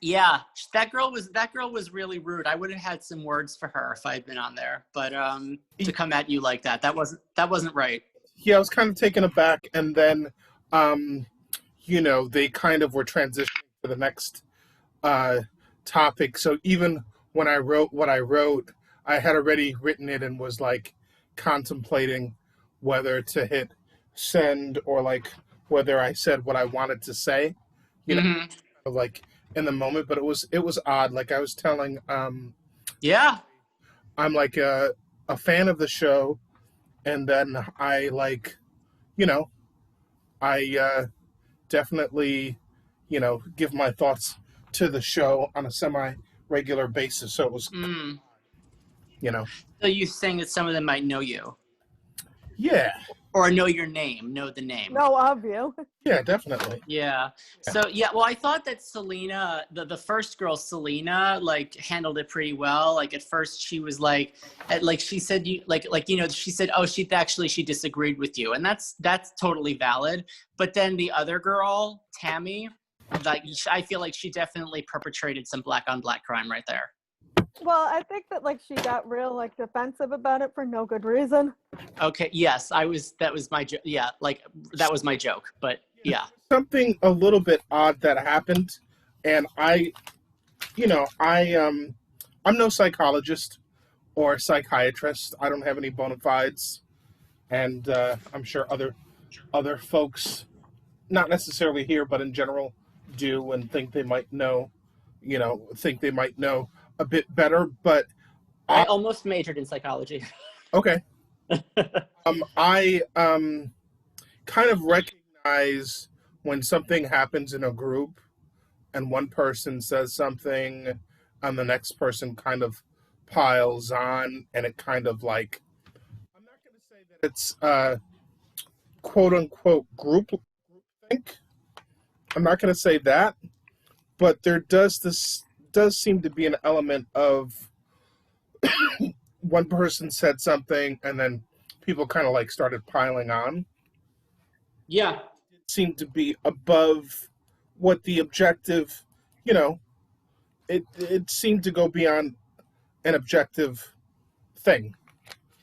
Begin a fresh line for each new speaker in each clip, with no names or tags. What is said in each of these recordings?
Yeah, that girl was really rude. I would have had some words for her if I had been on there, but to come at you like that wasn't right.
Yeah, I was kind of taken aback, and then they kind of were transitioning to the next topic. So even when I wrote what I wrote, I had already written it and was like contemplating whether to hit send or like whether I said what I wanted to say,
Mm-hmm.
like in the moment. But it was odd. Like I was telling,
Yeah.
I'm like a fan of the show, and then I like, I definitely, give my thoughts to the show on a semi-regular basis. So it was,
Mm.
you know,
So you saying that some of them might know you,
yeah,
or know your name, know the name.
No, of you.
yeah, definitely.
Yeah. So yeah, well, I thought that Selena, the first girl, Selena, like handled it pretty well. Like at first, she was like she said she said, oh, she disagreed with you, and that's totally valid. But then the other girl, Tammy, like I feel like she definitely perpetrated some black on black crime right there.
Well, I think that like she got real like defensive about it for no good reason.
Okay. Yes, that was my joke. Yeah, like that was my joke. But yeah.
Something a little bit odd that happened, and I'm no psychologist or psychiatrist. I don't have any bona fides, and I'm sure other folks, not necessarily here, but in general, do and think they might know a bit better. But
I almost majored in psychology.
okay, I kind of recognize when something happens in a group and one person says something and the next person kind of piles on, and it kind of like, I'm not going to say that it's quote unquote group think. I'm not going to say that, but there does seem to be an element of one person said something and then people kind of like started piling on.
Yeah.
It seemed to be above what the objective, it seemed to go beyond an objective thing.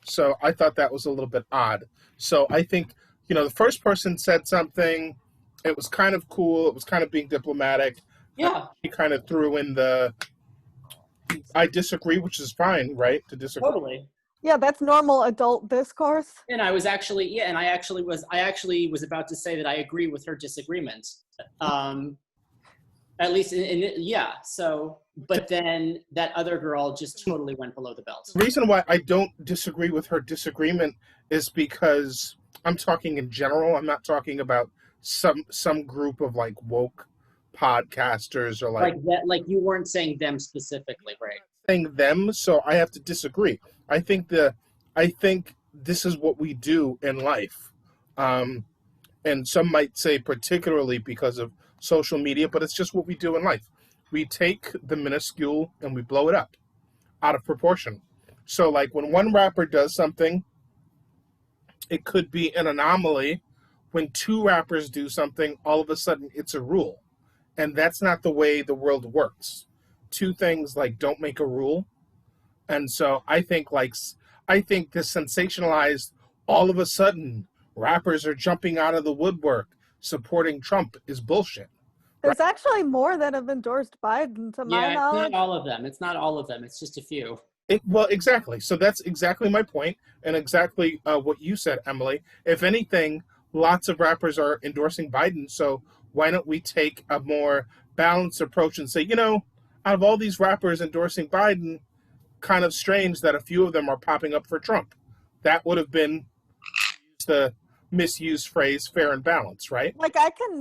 So I thought that was a little bit odd. So I think, the first person said something, it was kind of cool, it was kind of being diplomatic.
Yeah.
He kind of threw in I disagree, which is fine, right? To disagree.
Totally.
Yeah, that's normal adult discourse.
And I was actually, I actually was about to say that I agree with her disagreement. At least so, but then that other girl just totally went below the belt.
The reason why I don't disagree with her disagreement is because I'm talking in general. I'm not talking about some group of like woke podcasters or like
that. Like you weren't saying them specifically, right?
Saying them, so I have to disagree. I think this is what we do in life, and some might say particularly because of social media, but it's just what we do in life. We take the minuscule and we blow it up out of proportion. So like when one rapper does something, it could be an anomaly. When two rappers do something, all of a sudden it's a rule. And that's not the way the world works. Two things like don't make a rule. And so I think this sensationalized, all of a sudden rappers are jumping out of the woodwork supporting Trump is bullshit.
There's actually more that have endorsed Biden, to my knowledge.
It's not all of them. It's not all of them. It's just a few.
Well, exactly. So that's exactly my point, and exactly what you said, Emily. If anything, lots of rappers are endorsing Biden, so why don't we take a more balanced approach and say, out of all these rappers endorsing Biden, kind of strange that a few of them are popping up for Trump. That would have been the misused phrase, fair and balanced, right?
Like I can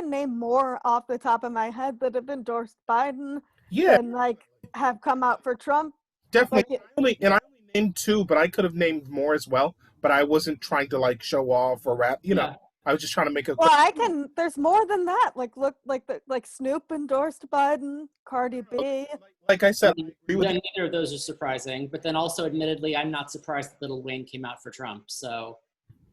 name more off the top of my head that have endorsed Biden.
Yeah.
And like have come out for Trump.
Definitely. I only named two, but I could have named more as well. But I wasn't trying to like show off or rap. I was just trying to make a.
Well, there's more than that. Like look, like Snoop endorsed Biden, Cardi B.
Like I said, I agree with you.
Neither of those are surprising. But then also, admittedly, I'm not surprised that Lil Wayne came out for Trump. So.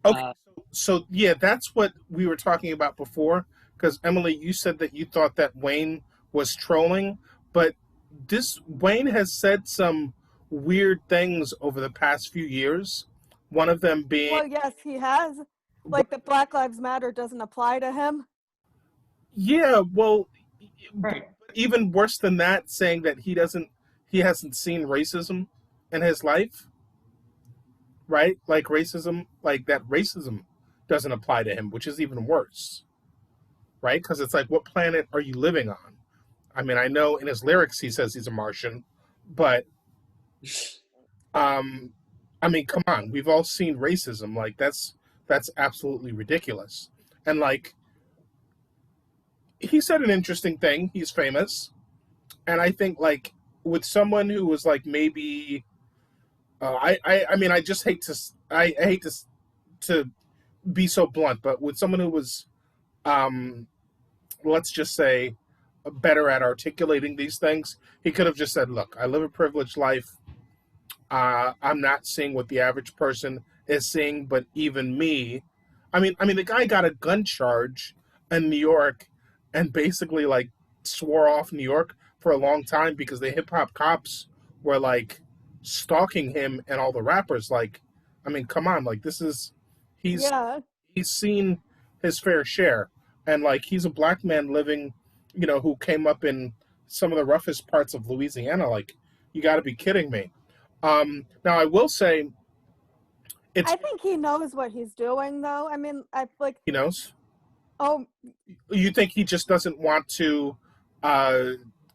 Okay. So yeah, that's what we were talking about before. because Emily, you said that you thought that Wayne was trolling, but this Wayne has said some weird things over the past few years. One of them being,
Well, yes, he has. Like the Black Lives Matter doesn't apply to him.
yeah, well,
Right.
even worse than that, saying that he hasn't seen racism in his life, right? Like racism, like that racism doesn't apply to him, which is even worse, right? Because it's like, what planet are you living on? I mean, I know in his lyrics he says he's a Martian, but um, I mean, come on, we've all seen racism. Like that's absolutely ridiculous. And like he said an interesting thing. He's famous, and I think like with someone who was like maybe I mean I just hate to I hate to be so blunt, but with someone who was um let's just say better at articulating these things, he could have just said, "Look, I live a privileged life. I'm not seeing what the average person is seeing, but even me, I mean, the guy got a gun charge in New York, and basically like swore off New York for a long time because the hip hop cops were like stalking him and all the rappers. Like, I mean, come on, like this is he's
Yeah.
he's seen his fair share, and like he's a black man living, who came up in some of the roughest parts of Louisiana. Like, you got to be kidding me. Now I will say it's
I think he knows what he's doing, though. I mean, I like,
he knows.
oh,
You think he just doesn't want to uh,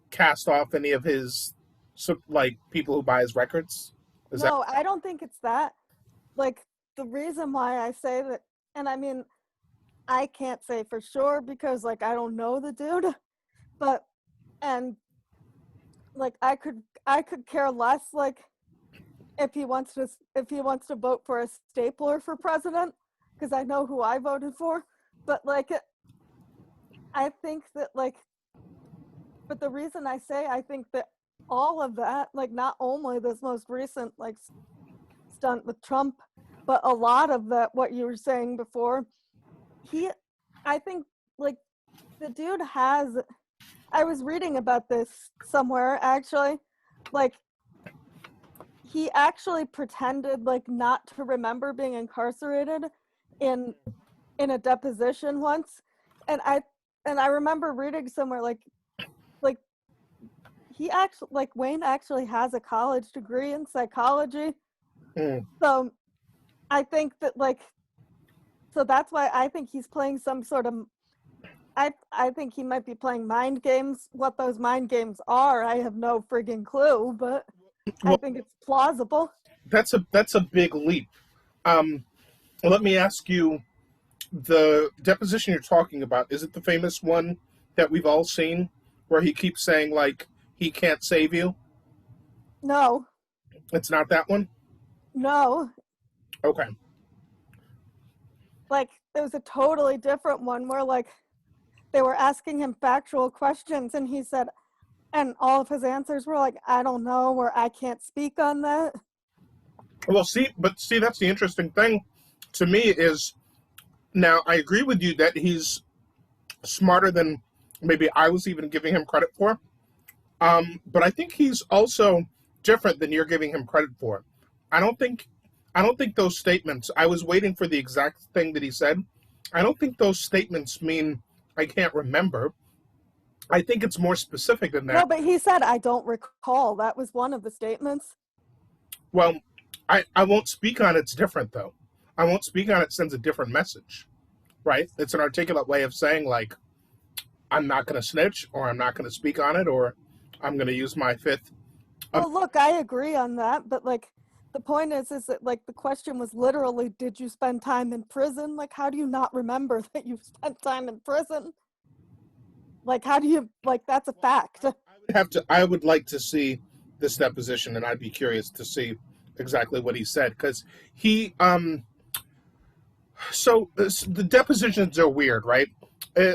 cast off any of his like people who buy his records? Is that
no, I don't think it's that. Like, the reason why I say that, and I mean, I can't say for sure because, like, I don't know the dude, but, and, like, I could care less, like, if he wants to vote for a stapler for president, because I know who I voted for. But like, I think that like, but the reason I say I think that all of that, like not only this most recent like stunt with Trump, but a lot of that what you were saying before, he, I think like the dude has. I was reading about this somewhere actually, like he actually pretended like not to remember being incarcerated in in a deposition once, and I remember reading somewhere like he actually like Wayne actually has a college degree in psychology.
mm,
So I think that like, so that's why I think he's playing some sort of, I think he might be playing mind games. What those mind games are, I have no friggin' clue, but I
well?
think it's plausible.
That's a big leap. Um, Let me ask you: the deposition you're talking about, is it the famous one that we've all seen, where he keeps saying like he can't save you?
No,
It's not that one.
no,
Okay.
like there was a totally different one where like they were asking him factual questions and he said, and all of his answers were like, I don't know, or I can't speak on that.
Well, see, that's the interesting thing to me is now I agree with you that he's smarter than maybe I was even giving him credit for. But I think he's also different than you're giving him credit for. I don't think I don't think those statements. I was waiting for the exact thing that he said. I don't think those statements mean I can't remember. I think it's more specific than
No,
that.
but he said, I don't recall. That was one of the statements.
Well, I won't speak on it's different though. I won't speak on it sends a different message, right? It's an articulate way of saying like I'm not going to snitch or I'm not going to speak on it or I'm going to use my fifth. Um,
Well, look, I agree on that, but like the point is that like the question was literally, did you spend time in prison? Like, how do you not remember that you spent time in prison? Like, how do you like that's a fact?
I would like to see this deposition and I'd be curious to see exactly what he said because he the depositions are weird, right? Uh,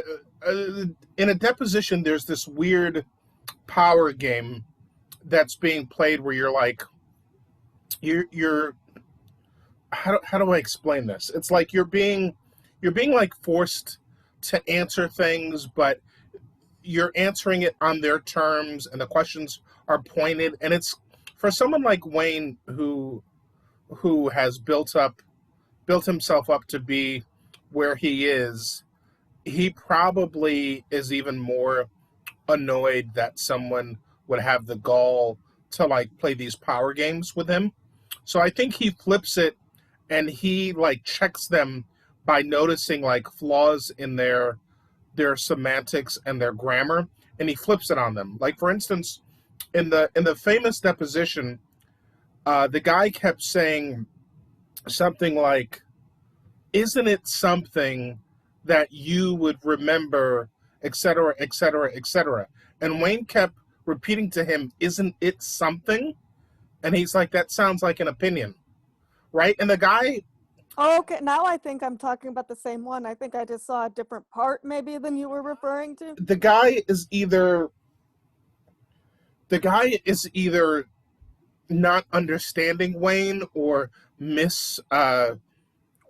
in a deposition, there's this weird power game that's being played where you're like, you're how do I explain this? It's like you're being like forced to answer things, but you're answering it on their terms, and the questions are pointed. And it's for someone like Wayne who has built himself up to be where he is. He probably is even more annoyed that someone would have the gall to like play these power games with him. So I think he flips it and he like checks them by noticing like flaws in their semantics and their grammar, and he flips it on them. Like for instance, in the famous deposition, the guy kept saying something like, "Isn't it something that you would remember, etc., etc., etc." And Wayne kept repeating to him, "Isn't it something?" And he's like, "That sounds like an opinion." Right? And the guy,
Oh, okay, now I think I'm talking about the same one. I think I just saw a different part maybe than you were referring to.
the guy is either the guy is either not understanding Wayne or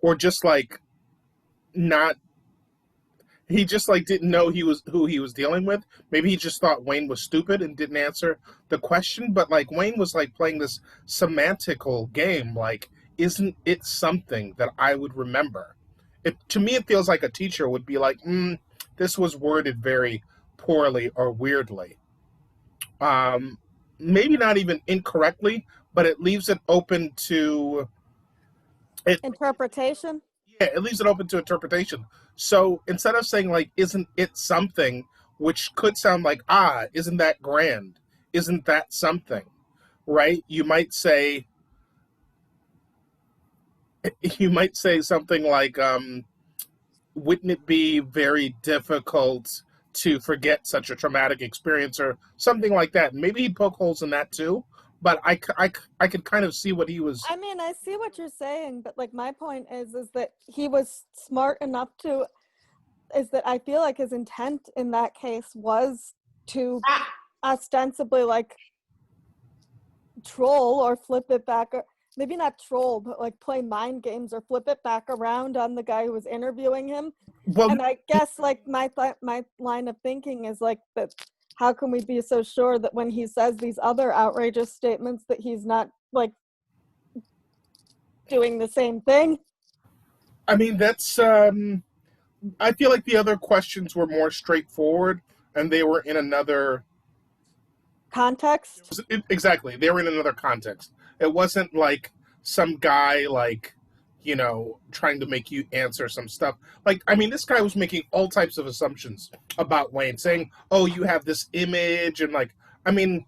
or just like not he just like didn't know who he was dealing with. Maybe he just thought Wayne was stupid and didn't answer the question. But like Wayne was like playing this semantical game, like, isn't it something that I would remember? It to me it feels like a teacher would be like, this was worded very poorly or weirdly. Um Maybe not even incorrectly, but it leaves it open to it.
Interpretation.
Yeah, it leaves it open to interpretation. So instead of saying like, "Isn't it something," which could sound like, "Isn't that grand? Isn't that something?" Right? You might say something like, "Wouldn't it be very difficult to forget such a traumatic experience," or something like that. Maybe he'd poke holes in that too. But I could kind of see what he was.
I mean, I see what you're saying, but like my point is that he was smart enough to, is that I feel like his intent in that case was to ostensibly like troll or flip it back, or maybe not troll, but like play mind games or flip it back around on the guy who was interviewing him.
Well,
And I guess like my line of thinking is like that. How can we be so sure that when he says these other outrageous statements that he's not like doing the same thing?
I mean, that's. I feel like the other questions were more straightforward, and they were in another
Context?
exactly. They were in another context. It wasn't like some guy like, trying to make you answer some stuff. Like, I mean, this guy was making all types of assumptions about Wayne, saying, "Oh, you have this image," and like, I mean,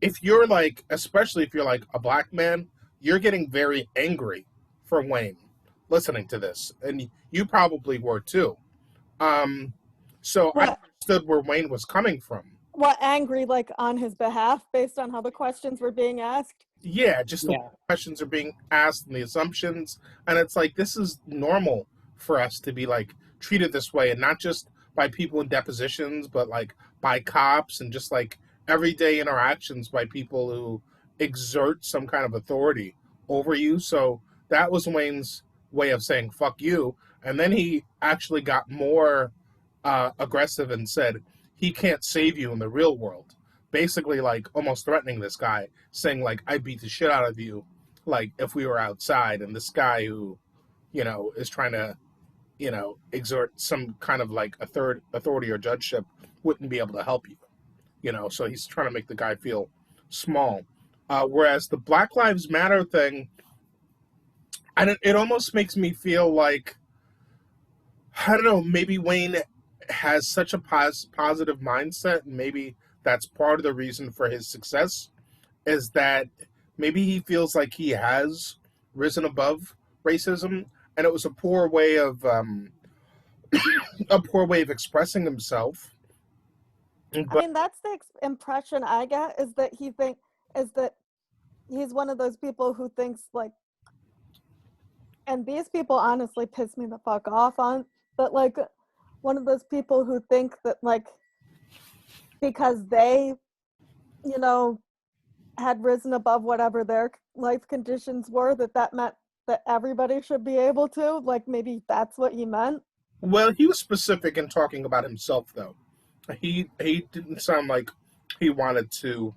if you're like, especially if you're like a black man, you're getting very angry for Wayne listening to this, and you probably were too. So I
What?
understood where Wayne was coming from.
What, angry like on his behalf based on how the questions were being asked?
Yeah, just the
Yeah.
questions are being asked and the assumptions, and it's like this is normal for us to be like treated this way, and not just by people in depositions, but like by cops and just like everyday interactions by people who exert some kind of authority over you. So that was Wayne's way of saying "fuck you," and then he actually got more aggressive and said he can't save you in the real world. Basically, like almost threatening this guy, saying like, "I beat the shit out of you," like if we were outside, and this guy who, is trying to, exert some kind of like a third authority or judgeship wouldn't be able to help you. So he's trying to make the guy feel small. Whereas the Black Lives Matter thing, and it almost makes me feel like, I don't know, maybe Wayne has such a positive mindset, and maybe that's part of the reason for his success, is that maybe he feels like he has risen above racism, and it was a poor way of expressing himself.
I
But
mean, that's the impression I get, is that is that he's one of those people who thinks like, and these people honestly piss me the fuck off on, but like one of those people who think that like because they, you know, had risen above whatever their life conditions were, that meant that everybody should be able to, like maybe that's what he meant.
Well, he was specific in talking about himself, though. He didn't sound like he wanted to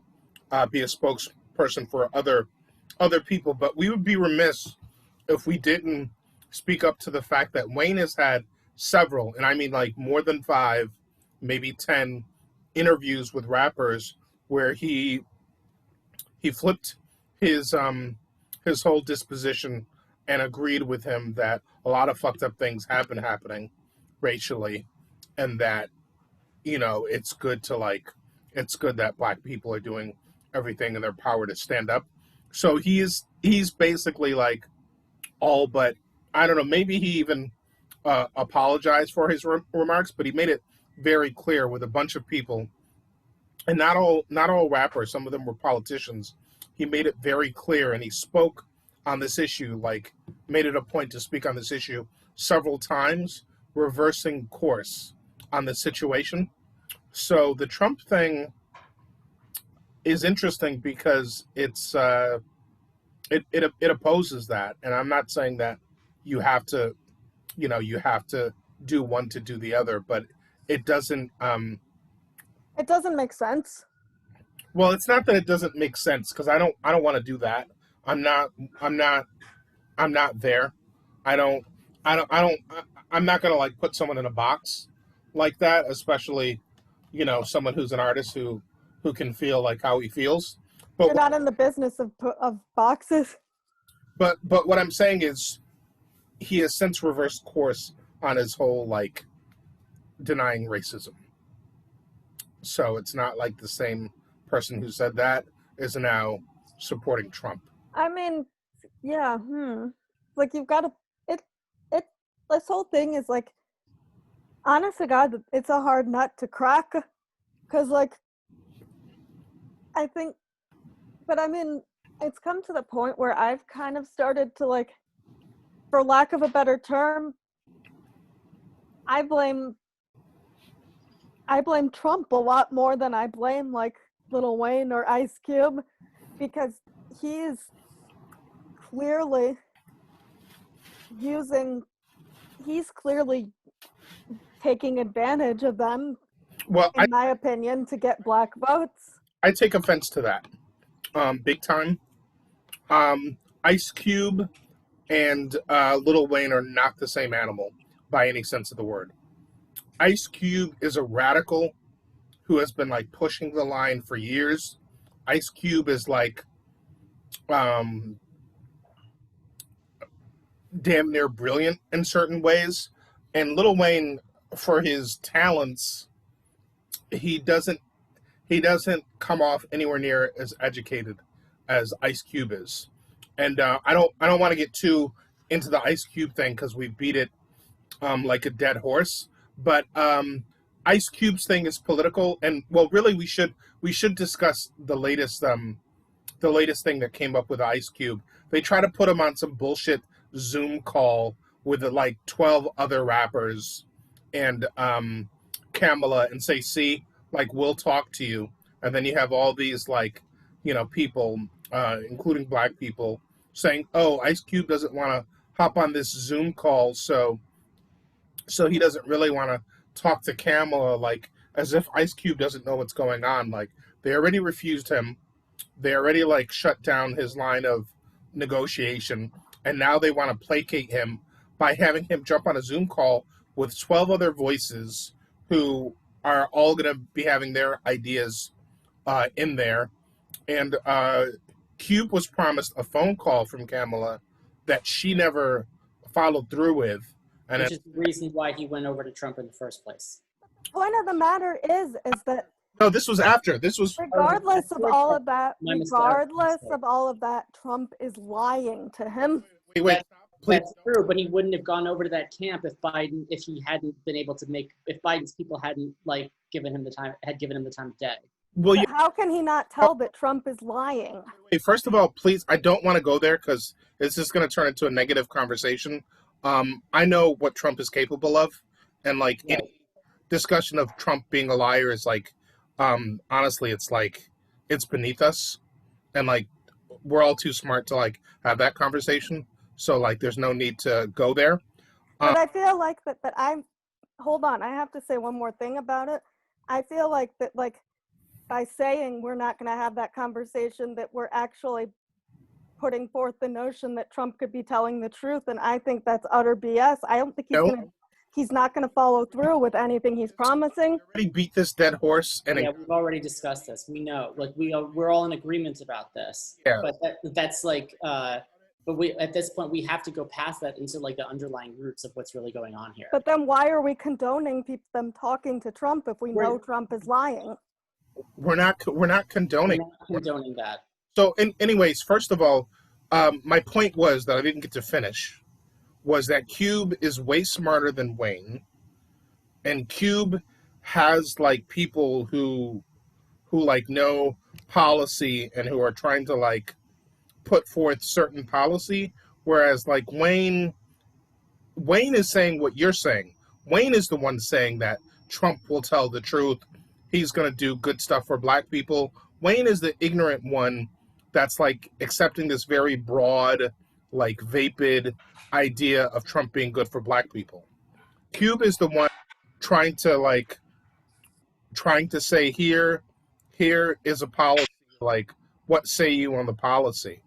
be a spokesperson for other people. But we would be remiss if we didn't speak up to the fact that Wayne has had several, and I mean like more than 5, maybe 10 interviews with rappers where he flipped his his whole disposition and agreed with him that a lot of fucked up things have been happening racially, and that it's good to it's good that black people are doing everything in their power to stand up. So he's basically like all but, I don't know, maybe he even apologized for his remarks, but he made it very clear with a bunch of people, and not all rappers, some of them were politicians. He made it very clear, and he spoke on this issue, like made it a point to speak on this issue several times, reversing course on the situation. So the Trump thing is interesting because it opposes that, and I'm not saying that you have to you have to do one to do the other, but it doesn't.
It doesn't make sense.
Well, it's not that it doesn't make sense, because I don't want to do that. I'm not I'm not I'm not there. I don't I'm not gonna like put someone in a box like that, especially someone who's an artist who can feel like how he feels. But
You're not in the business of boxes.
but what I'm saying is he has since reversed course on his whole like denying racism. So it's not like the same person who said that is now supporting Trump.
I mean, yeah, like you've got to it it this whole thing is like, honest to God, it's a hard nut to crack, because like I think, but I mean, it's come to the point where I've kind of started to, like, for lack of a better term, I blame Trump a lot more than I blame like Lil Wayne or Ice Cube, because he's clearly taking advantage of them,
Well,
in my opinion, to get black votes.
I take offense to that, big time. Ice Cube and Lil Wayne are not the same animal by any sense of the word. Ice Cube is a radical who has been like pushing the line for years. Ice Cube is like damn near brilliant in certain ways, and Lil Wayne, for his talents, he doesn't come off anywhere near as educated as Ice Cube is. And I don't want to get too into the Ice Cube thing because we beat it like a dead horse. But Ice Cube's thing is political, and well, really, we should discuss the latest thing that came up with Ice Cube. They try to put him on some bullshit Zoom call with like 12 other rappers and Kamala, and say, "See, like we'll talk to you," and then you have all these like people, including black people, saying, "Oh, Ice Cube doesn't want to hop on this Zoom call, so he doesn't really want to talk to Kamala," like as if Ice Cube doesn't know what's going on. Like they already refused him, they already like shut down his line of negotiation, and now they want to placate him by having him jump on a Zoom call with 12 other voices who are all going to be having their ideas in there. And Cube was promised a phone call from Kamala that she never followed through with. And
Which is the reason why he went over to Trump in the first place.
The point of the matter is that
no, this was after. This was
regardless of all of that,
My mistake.
Trump is lying to him.
wait, please.
That's true, but he wouldn't have gone over to that camp if he hadn't been able to if Biden's people hadn't given him the time of day.
Well,
But how can he not tell that Trump is lying?
first of all, please, I don't want to go there because it's just going to turn into a negative conversation. I know what Trump is capable of, and like
Right.
any discussion of Trump being a liar is like, honestly, it's beneath us, and like we're all too smart to like have that conversation. So like, there's no need to go there.
But I feel like that hold on. I have to say one more thing about it. I feel like that, like, by saying we're not going to have that conversation, that we're actually putting forth the notion that Trump could be telling the truth, and I think that's utter BS. I don't think he's not going to follow through with anything he's promising.
Already beat this dead horse, and
Yeah, we've already discussed this. We know, like, we're all in agreement about this.
Yeah.
But that's like, but we at this point we have to go past that into like the underlying roots of what's really going on here.
But then why are we condoning them talking to Trump if we know Trump is lying?
we're not condoning.
We're not condoning that.
So, anyways, first of all, my point was that I didn't get to finish. Was that Cube is way smarter than Wayne, and Cube has like people who like know policy and who are trying to like put forth certain policy, whereas like Wayne is saying what you're saying. Wayne is the one saying that Trump will tell the truth. He's going to do good stuff for black people. Wayne is the ignorant one that's like accepting this very broad, like vapid idea of Trump being good for black people. Cube is the one trying to say here is a policy, like what say you on the policy?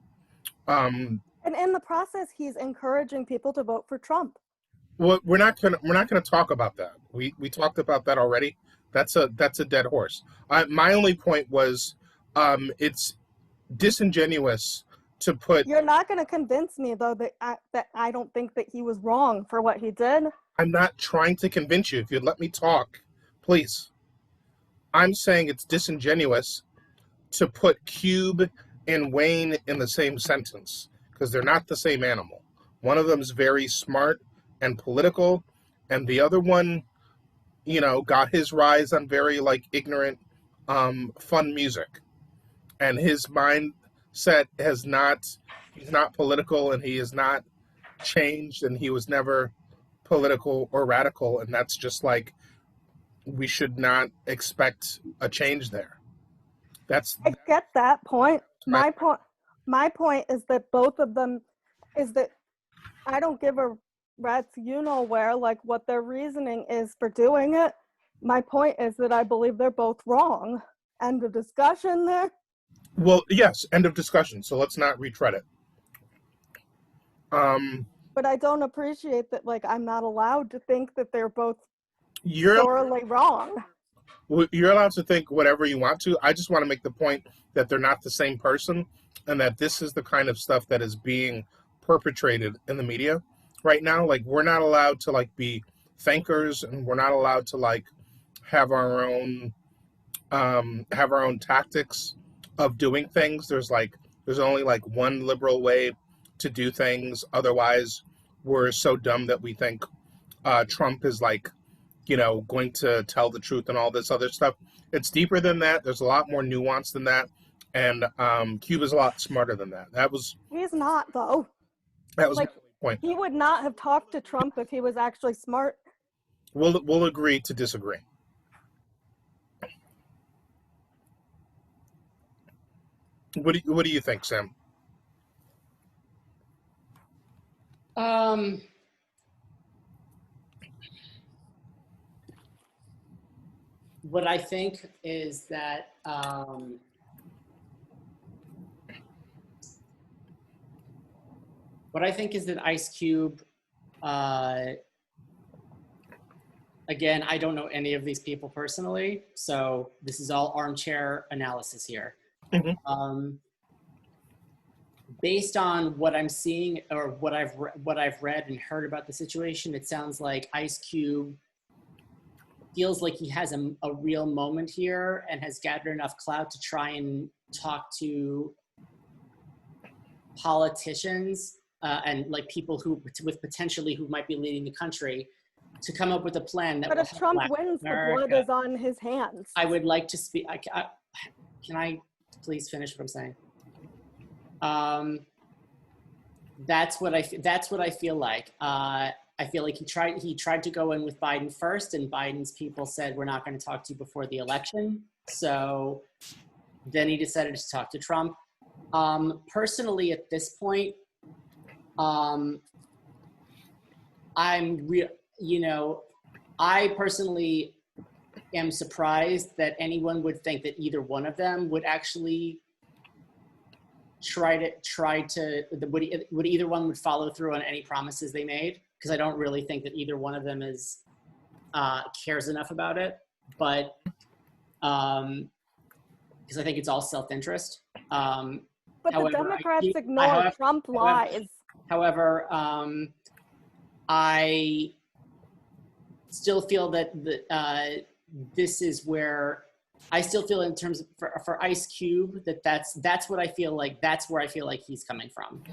And in the process, he's encouraging people to vote for Trump.
Well, we're not gonna talk about that. We talked about that already. That's a dead horse. My only point was, it's disingenuous to put.
You're not going to convince me though that I don't think that he was wrong for what he did.
I'm not trying to convince you. If you'd let me talk, please. I'm saying it's disingenuous to put Cube and Wayne in the same sentence because they're not the same animal. One of them is very smart and political, and the other one, got his rise on very like ignorant, fun music, and his mindset he's not political, and he is not changed, and he was never political or radical, and that's just like we should not expect a change there.
I get that point. My point is that both of them is that I don't give a rat's where like what their reasoning is for doing it. My point is that I believe they're both wrong. End of discussion there.
Well, yes, end of discussion. So let's not retread it.
But I don't appreciate that. Like, I'm not allowed to think that they're both
you're
thoroughly wrong.
You're allowed to think whatever you want to. I just want to make the point that they're not the same person, and that this is the kind of stuff that is being perpetrated in the media right now. Like, we're not allowed to like be thinkers, and we're not allowed to like have our own tactics of doing things. There's only like one liberal way to do things. Otherwise, we're so dumb that we think Trump is like, going to tell the truth and all this other stuff. It's deeper than that. There's a lot more nuance than that. And Cube is a lot smarter than that.
He's not, though.
That was
like,
my point.
He would not have talked to Trump if he was actually smart.
We'll agree to disagree. What do you think, Sam?
What I think is that Ice Cube, again, I don't know any of these people personally, so this is all armchair analysis here. Mm-hmm. Based on what I'm seeing or what I've read and heard about the situation, it sounds like Ice Cube feels like he has a real moment here and has gathered enough clout to try and talk to politicians and like people who might be leading the country to come up with a plan that.
But if Trump wins, the blood is on his hands.
I would like to speak. Can I please finish what I'm saying? That's what I feel like. I feel like he tried to go in with Biden first, and Biden's people said, we're not going to talk to you before the election. So then he decided to talk to Trump. Personally, at this point, I personally am surprised that anyone would think that either one of them would actually would either one would follow through on any promises they made, because I don't really think that either one of them is cares enough about it, but because I think it's all self-interest.
But
however,
the Democrats ignore Trump lies.
However, I still feel that this is where I still feel, in terms of for Ice Cube, that's what I feel like. That's where I feel like he's coming from.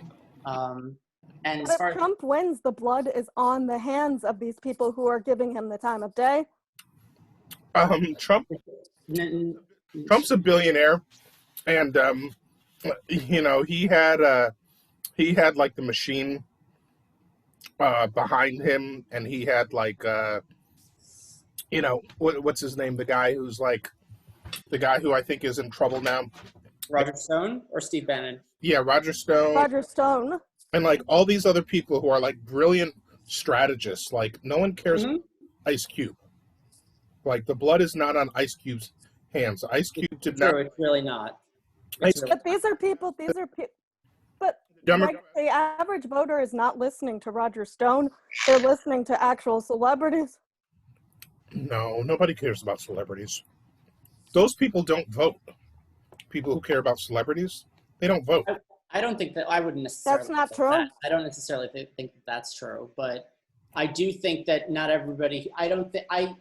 And
But if Trump wins, the blood is on the hands of these people who are giving him the time of day.
Trump's a billionaire, and you know, he had like the machine behind him, and he had like you know, what's his name? The guy who's like the guy who I think is in trouble now.
Roger Stone or Steve Bannon?
Yeah, Roger Stone.
Roger Stone.
And like all these other people who are like brilliant strategists. Like no one cares about Ice Cube. Like the blood is not on Ice Cube's hands. Ice Cube did not.
It's really not.
But these are people. But like, the average voter is not listening to Roger Stone. They're listening to actual celebrities.
No, nobody cares about celebrities. Those people don't vote. People who care about celebrities, they don't vote.
I don't think that I wouldn't necessarily.
That's not true.
I don't necessarily think that's true, but I do think that not everybody. I don't think I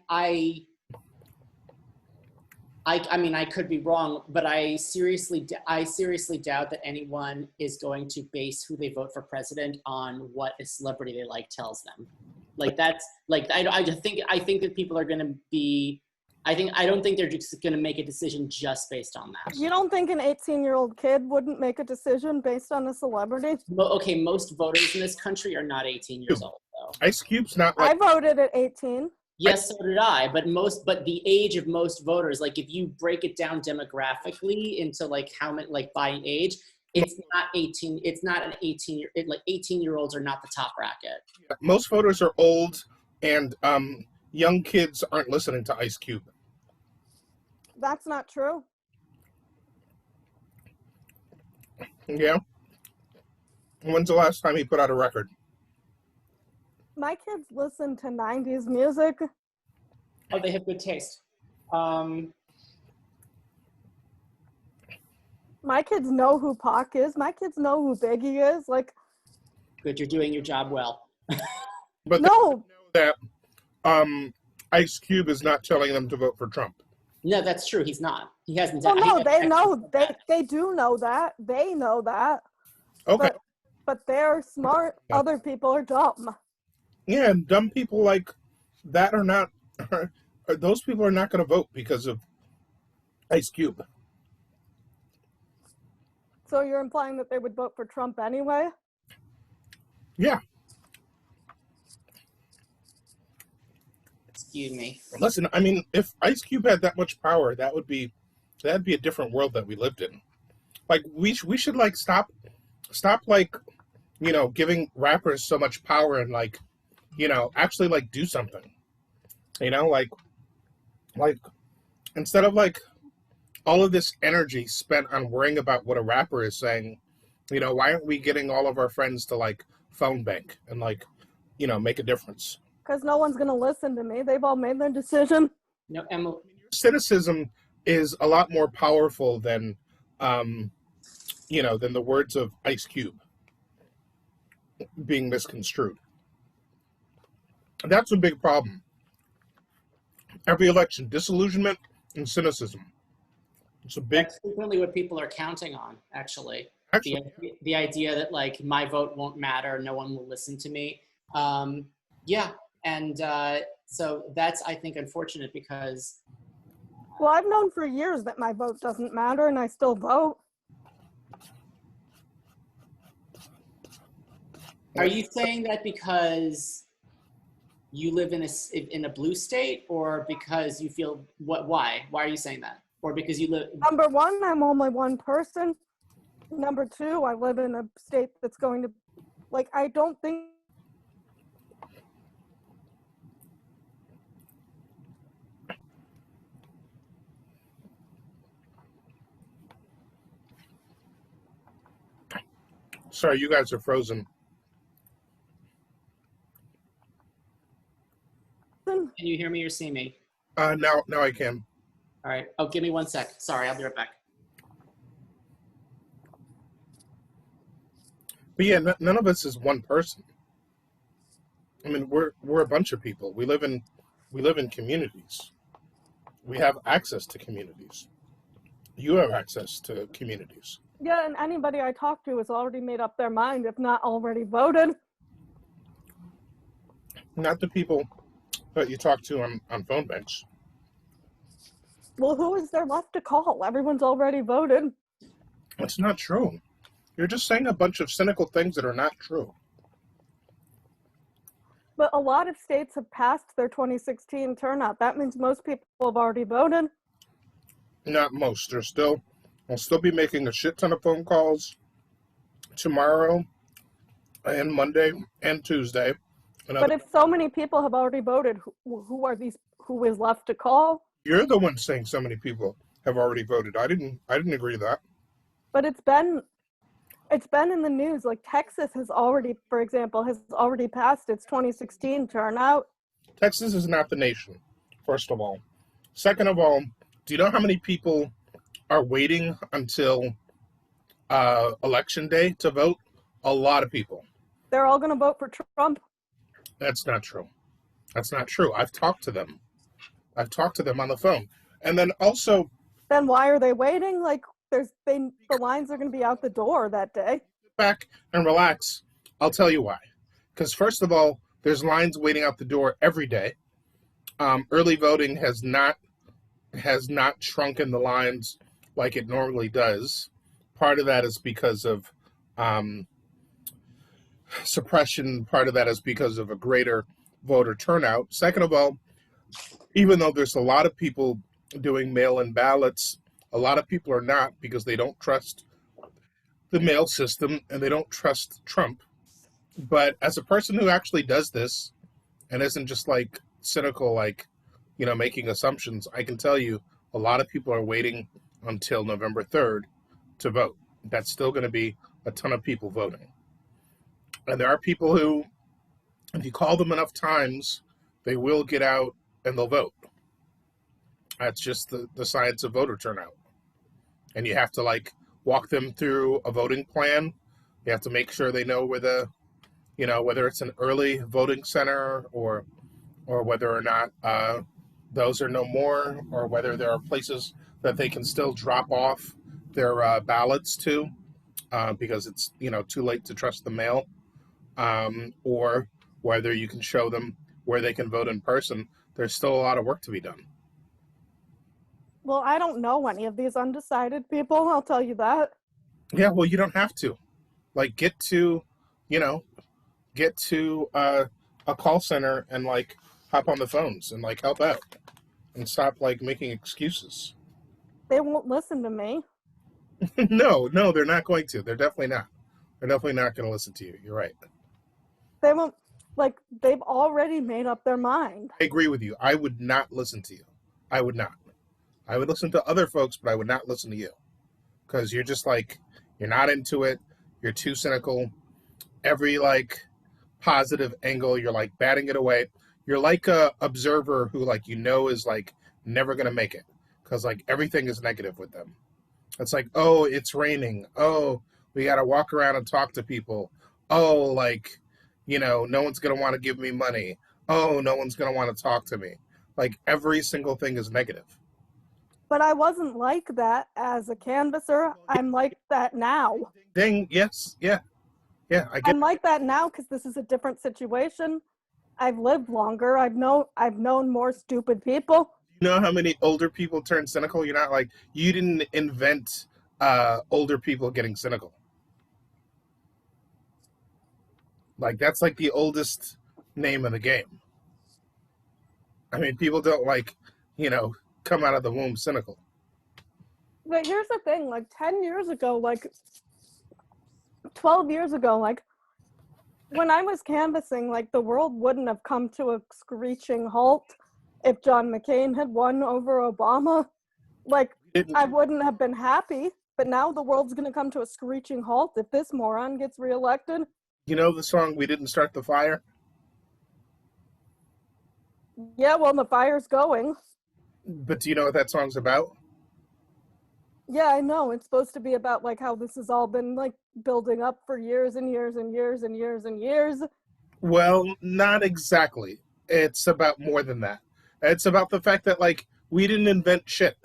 mean, I could be wrong, but I seriously doubt that anyone is going to base who they vote for president on what a celebrity they like tells them. Like that's like I think that people are going to be. I don't think they're just going to make a decision just based on that.
You don't think an 18-year-old kid wouldn't make a decision based on a celebrity?
Okay, most voters in this country are not 18 years old, though.
Ice Cube's not like...
I voted at 18.
Yes, so did I. But the age of most voters, like if you break it down demographically into like how many, like by age, it's not 18. It's not an 18-year. Like 18-year-olds are not the top bracket.
Most voters are old, and young kids aren't listening to Ice Cube.
That's not true.
Yeah. When's the last time he put out a record?
My kids listen to 90s music.
Oh, they have good taste.
My kids know who Pac is. My kids know who Biggie is. Like,
good, you're doing your job well.
But
no,
that Ice Cube is not telling them to vote for Trump.
No, that's true. He's not. He hasn't.
Oh no, they know. They do know that. They know that.
Okay.
But they're smart. Other people are dumb.
Yeah, and dumb people like that are not. Those people are not going to vote because of Ice Cube.
So you're implying that they would vote for Trump anyway?
Yeah.
Excuse me.
Listen, I mean, if Ice Cube had that much power, that'd be a different world that we lived in. Like we should like stop like, you know, giving rappers so much power and like, you know, actually like do something. You know, like instead of like all of this energy spent on worrying about what a rapper is saying, you know, why aren't we getting all of our friends to like phone bank and like, you know, make a difference?
Because no one's going to listen to me. They've all made their decision.
No, Emily.
Cynicism is a lot more powerful than, you know, than the words of Ice Cube being misconstrued. That's a big problem. Every election, disillusionment and cynicism. It's a big.
That's frequently what people are counting on, actually.
Actually,
the idea that like my vote won't matter, no one will listen to me. Yeah. And so that's, I think, unfortunate because...
Well, I've known for years that my vote doesn't matter and I still vote.
Are you saying that because you live in a blue state, or because you feel... Why? Why are you saying that? Or because you live...
Number one, I'm only one person. Number two, I live in a state that's going to... Like, I don't think...
Sorry, you guys are frozen.
Can you hear me or see me?
Now I can.
All right. Oh, give me 1 sec. Sorry, I'll be right back.
But yeah, none of us is one person. I mean, we're a bunch of people. We live in communities. We have access to communities. You have access to communities.
Yeah, and anybody I talk to has already made up their mind, if not already voted.
Not the people that you talk to on phone banks.
Well, who is there left to call? Everyone's already voted.
It's not true. You're just saying a bunch of cynical things that are not true.
But a lot of states have passed their 2016 turnout. That means most people have already voted.
Not most. I'll still be making a shit ton of phone calls tomorrow and Monday and Tuesday.
But if so many people have already voted, who are these? Who is left to call?
You're the one saying so many people have already voted. I didn't agree to that.
But it's been in the news. Like Texas has already, for example, has already passed its 2016 turnout.
Texas is not the nation, first of all. Second of all, do you know how many people are waiting until election day to vote? A lot of people.
They're all going to vote for Trump.
That's not true. That's not true. I've talked to them. I've talked to them on the phone. And then also...
Then why are they waiting? Like, the lines are going to be out the door that day.
Back and relax. I'll tell you why. Because first of all, there's lines waiting out the door every day. Early voting has not shrunken the lines like it normally does. Part of that is because of suppression. Part of that is because of a greater voter turnout. Second of all, even though there's a lot of people doing mail-in ballots, a lot of people are not because they don't trust the mail system and they don't trust Trump. But as a person who actually does this and isn't just like cynical, like, you know, making assumptions, I can tell you a lot of people are waiting until November 3rd to vote. That's still going to be a ton of people voting. And there are people who, if you call them enough times, they will get out and they'll vote. That's just the science of voter turnout. And you have to like walk them through a voting plan. You have to make sure they know where whether it's an early voting center or whether or not those are no more, or whether there are places that they can still drop off their ballots to because it's too late to trust the mail, or whether you can show them where they can vote in person. There's still a lot of work to be done.
Well, I don't know any of these undecided people, I'll tell you that.
Yeah, well, you don't have to. Like, get to a call center and like hop on the phones and like help out and stop like making excuses.
They won't listen to me.
No, they're not going to. They're definitely not. They're definitely not going to listen to you. You're right.
They won't. Like, they've already made up their mind.
I agree with you. I would not listen to you. I would not. I would listen to other folks, but I would not listen to you. Because you're just like, you're not into it. You're too cynical. Every like positive angle, you're like batting it away. You're like a observer who like is like never going to make it. Because like everything is negative with them. It's like, oh, it's raining. Oh, we got to walk around and talk to people. Oh, like, no one's going to want to give me money. Oh, no one's going to want to talk to me. Like every single thing is negative.
But I wasn't like that as a canvasser. I'm like that now.
Dang, yes, yeah. Yeah, I get
I'm like that now because this is a different situation. I've lived longer. I've known more stupid people.
You know how many older people turn cynical? You're not like, you didn't invent older people getting cynical. Like, that's like the oldest name of the game. I mean, people don't like, come out of the womb cynical.
But here's the thing, like 10 years ago, like 12 years ago, like when I was canvassing, like the world wouldn't have come to a screeching halt if John McCain had won over Obama. Like, I wouldn't have been happy But now the world's going to come to a screeching halt if this moron gets reelected.
You know the song "We Didn't Start the Fire"?
Yeah, well, the fire's going.
But do you know what that song's about?
Yeah, I know. It's supposed to be about like how this has all been like building up for years and years and years and years and years.
Well, not exactly. It's about more than that. It's about the fact that, like, we didn't invent shit.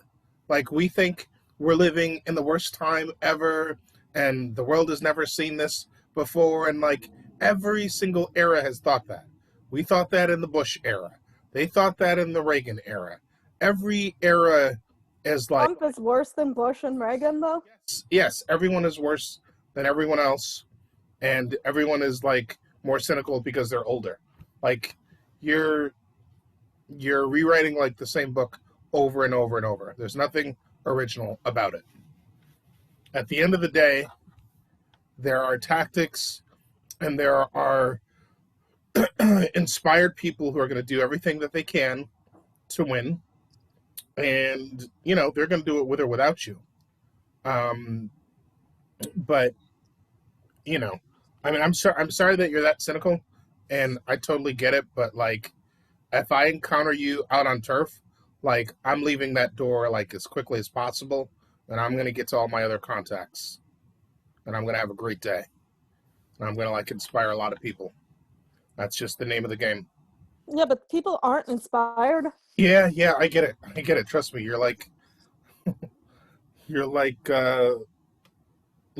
Like, we think we're living in the worst time ever, and the world has never seen this before, and, like, every single era has thought that. We thought that in the Bush era. They thought that in the Reagan era. Every era is like...
Trump is worse than Bush and Reagan, though?
Yes, everyone is worse than everyone else, and everyone is, like, more cynical because they're older. Like, you're rewriting, like, the same book over and over and over. There's nothing original about it. At the end of the day, there are tactics and there are inspired people who are going to do everything that they can to win. And, you know, they're going to do it with or without you. But, you know, I mean, I'm sorry that you're that cynical, and I totally get it. But, like, if I encounter you out on turf, like, I'm leaving that door, like, as quickly as possible, and I'm going to get to all my other contacts, and I'm going to have a great day, and I'm going to, like, inspire a lot of people. That's just the name of the game.
Yeah, but people aren't inspired.
Yeah, I get it. Trust me, you're like, you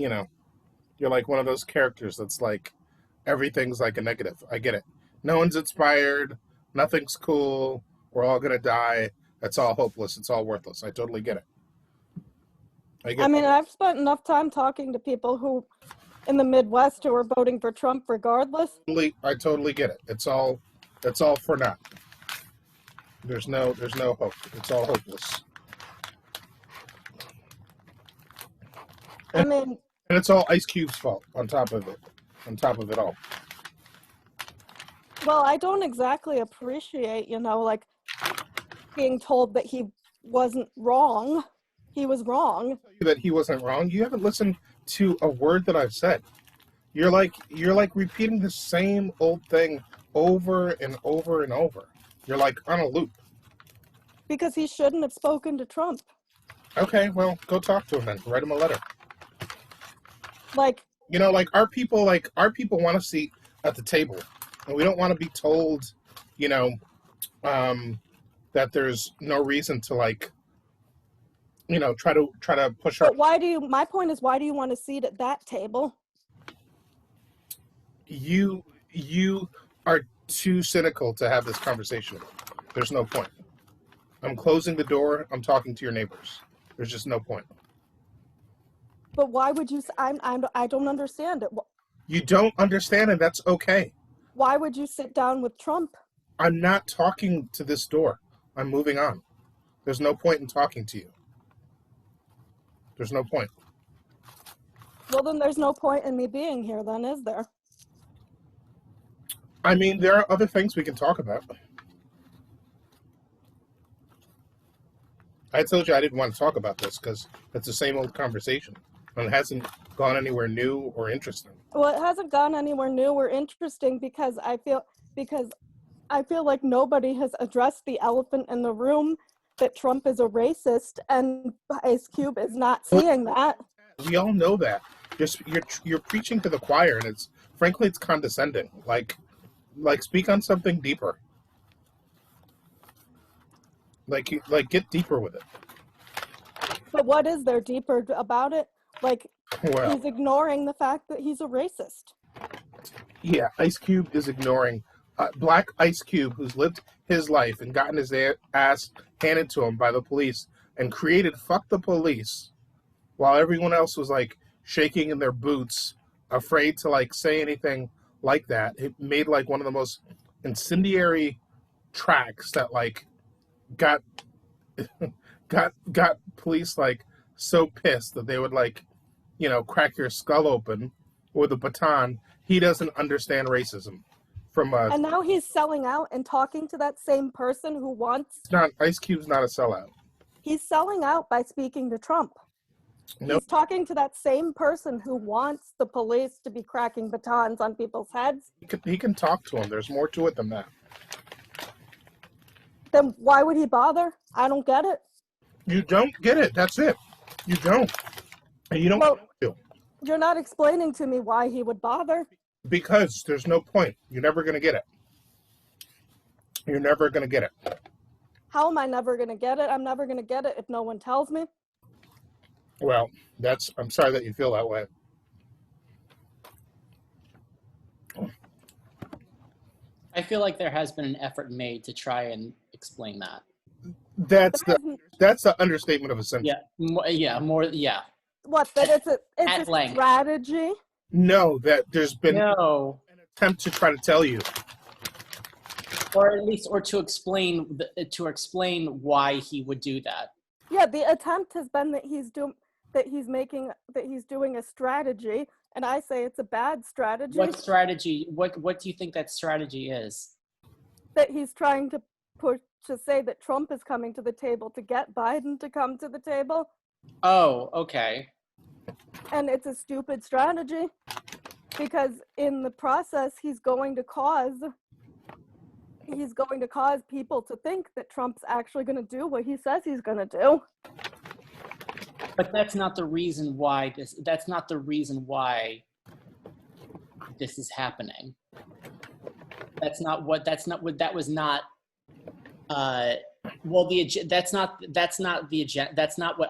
know, you're like one of those characters that's like, everything's like a negative. I get it. No one's inspired. Nothing's cool. We're all going to die. It's all hopeless. It's all worthless. I totally get it.
I mean, I've spent enough time talking to people who, in the Midwest, who are voting for Trump regardless.
I totally get it. It's all for naught. There's no hope. It's all hopeless. And, and it's all Ice Cube's fault on top of it all.
Well, I don't exactly appreciate, like, being told that he wasn't wrong. He was wrong.
That he wasn't wrong. You haven't listened to a word that I've said. You're like repeating the same old thing over and over and over. You're like on a loop.
Because he shouldn't have spoken to Trump.
Okay, well, go talk to him then. Write him a letter.
Like,
like our people want a seat at the table, and we don't want to be told, that there's no reason to, like, try to push our...
But my point is, why do you want a seat at that table?
You are too cynical to have this conversation. There's no point. I'm closing the door. I'm talking to your neighbors. There's just no point.
But why would you... I don't understand it.
You don't understand, and that's okay.
Why would you sit down with Trump?
I'm not talking to this door. I'm moving on. There's no point in talking to you. There's no point.
Well, then there's no point in me being here then, is there?
I mean, there are other things we can talk about. I told you I didn't want to talk about this because it's the same old conversation. And it hasn't gone anywhere new or interesting.
Well, it hasn't gone anywhere new or interesting because I feel like nobody has addressed the elephant in the room, that Trump is a racist, and Ice Cube is not seeing that.
We all know that. You're preaching to the choir, and it's condescending. Like speak on something deeper. Like get deeper with it.
But what is there deeper about it? Like,
well,
he's ignoring the fact that he's a racist.
Yeah, Ice Cube is ignoring Black Ice Cube, who's lived his life and gotten his ass handed to him by the police and created "fuck the police," while everyone else was like shaking in their boots, afraid to like say anything like that. It made like one of the most incendiary tracks that like got police like so pissed that they would like, crack your skull open with a baton. He doesn't understand racism. And
now he's selling out and talking to that same person who wants...
Ice Cube's not a sellout.
He's selling out by speaking to Trump.
Nope.
He's talking to that same person who wants the police to be cracking batons on people's heads.
He can talk to him. There's more to it than that.
Then why would he bother? I don't get it.
You don't get it. That's it. You don't. And you don't
Well,
have to.
you're not explaining to me why he would bother.
Because there's no point. You're never going to get it. You're never going to get it.
How am I never going to get it? I'm never going to get it if no one tells me.
Well, I'm sorry that you feel that way.
I feel like there has been an effort made to try and explain that.
That's the understatement of a sentence.
Yeah.
What, that it's
At
a
length.
strategy?
No, that there's been an
No.
attempt to try to tell you.
Or at least, or to explain why he would do that.
Yeah, the attempt has been that he's doing a strategy, and I say it's a bad strategy.
What strategy? What do you think that strategy is?
That he's trying to push to say that Trump is coming to the table to get Biden to come to the table,
Oh, okay.
and it's a stupid strategy because in the process he's going to cause people to think that Trump's actually going to do what he says he's going to do.
But that's not the reason why that's not this is happening. That's not what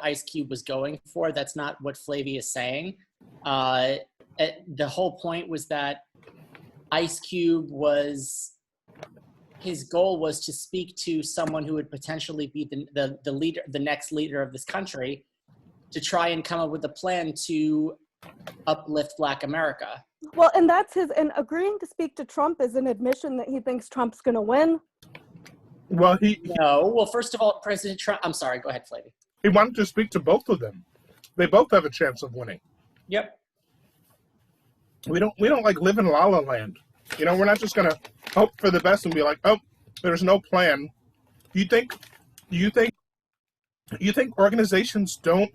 Ice Cube was going for. That's not what Flavia is saying. The whole point was that Ice Cube his goal was to speak to someone who would potentially be the leader, the next leader of this country, to try and come up with a plan to uplift Black America.
Well, and agreeing to speak to Trump is an admission that he thinks Trump's going to win.
Well,
First of all, President Trump. I'm sorry. Go ahead, Flavia.
he wanted to speak to both of them. They both have a chance of winning.
Yep.
We don't like live in La La Land. We're not just gonna hope for the best and be like, oh, there's no plan. You think organizations don't?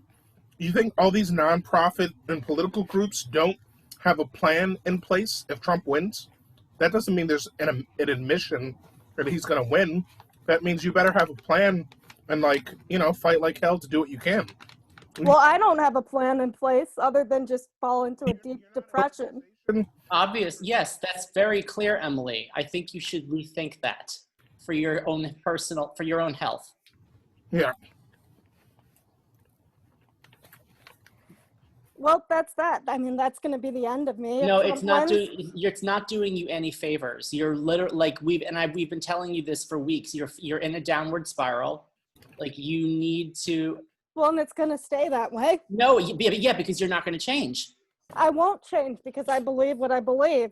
You think all these nonprofit and political groups don't have a plan in place if Trump wins? That doesn't mean there's an admission that he's going to win. That means you better have a plan and fight like hell to do what you can.
Well, I don't have a plan in place other than just fall into a deep depression.
Obvious. Yes, that's very clear, Emily. I think you should rethink that for your own health.
Yeah.
Well, that's that. I mean, that's going to be the end of me.
No, it's not doing you any favors. You're literally we've been telling you this for weeks. You're in a downward spiral. Like, you need to.
Well, and it's going to stay that way.
No, yeah, because you're not going to change.
I won't change because I believe what I believe.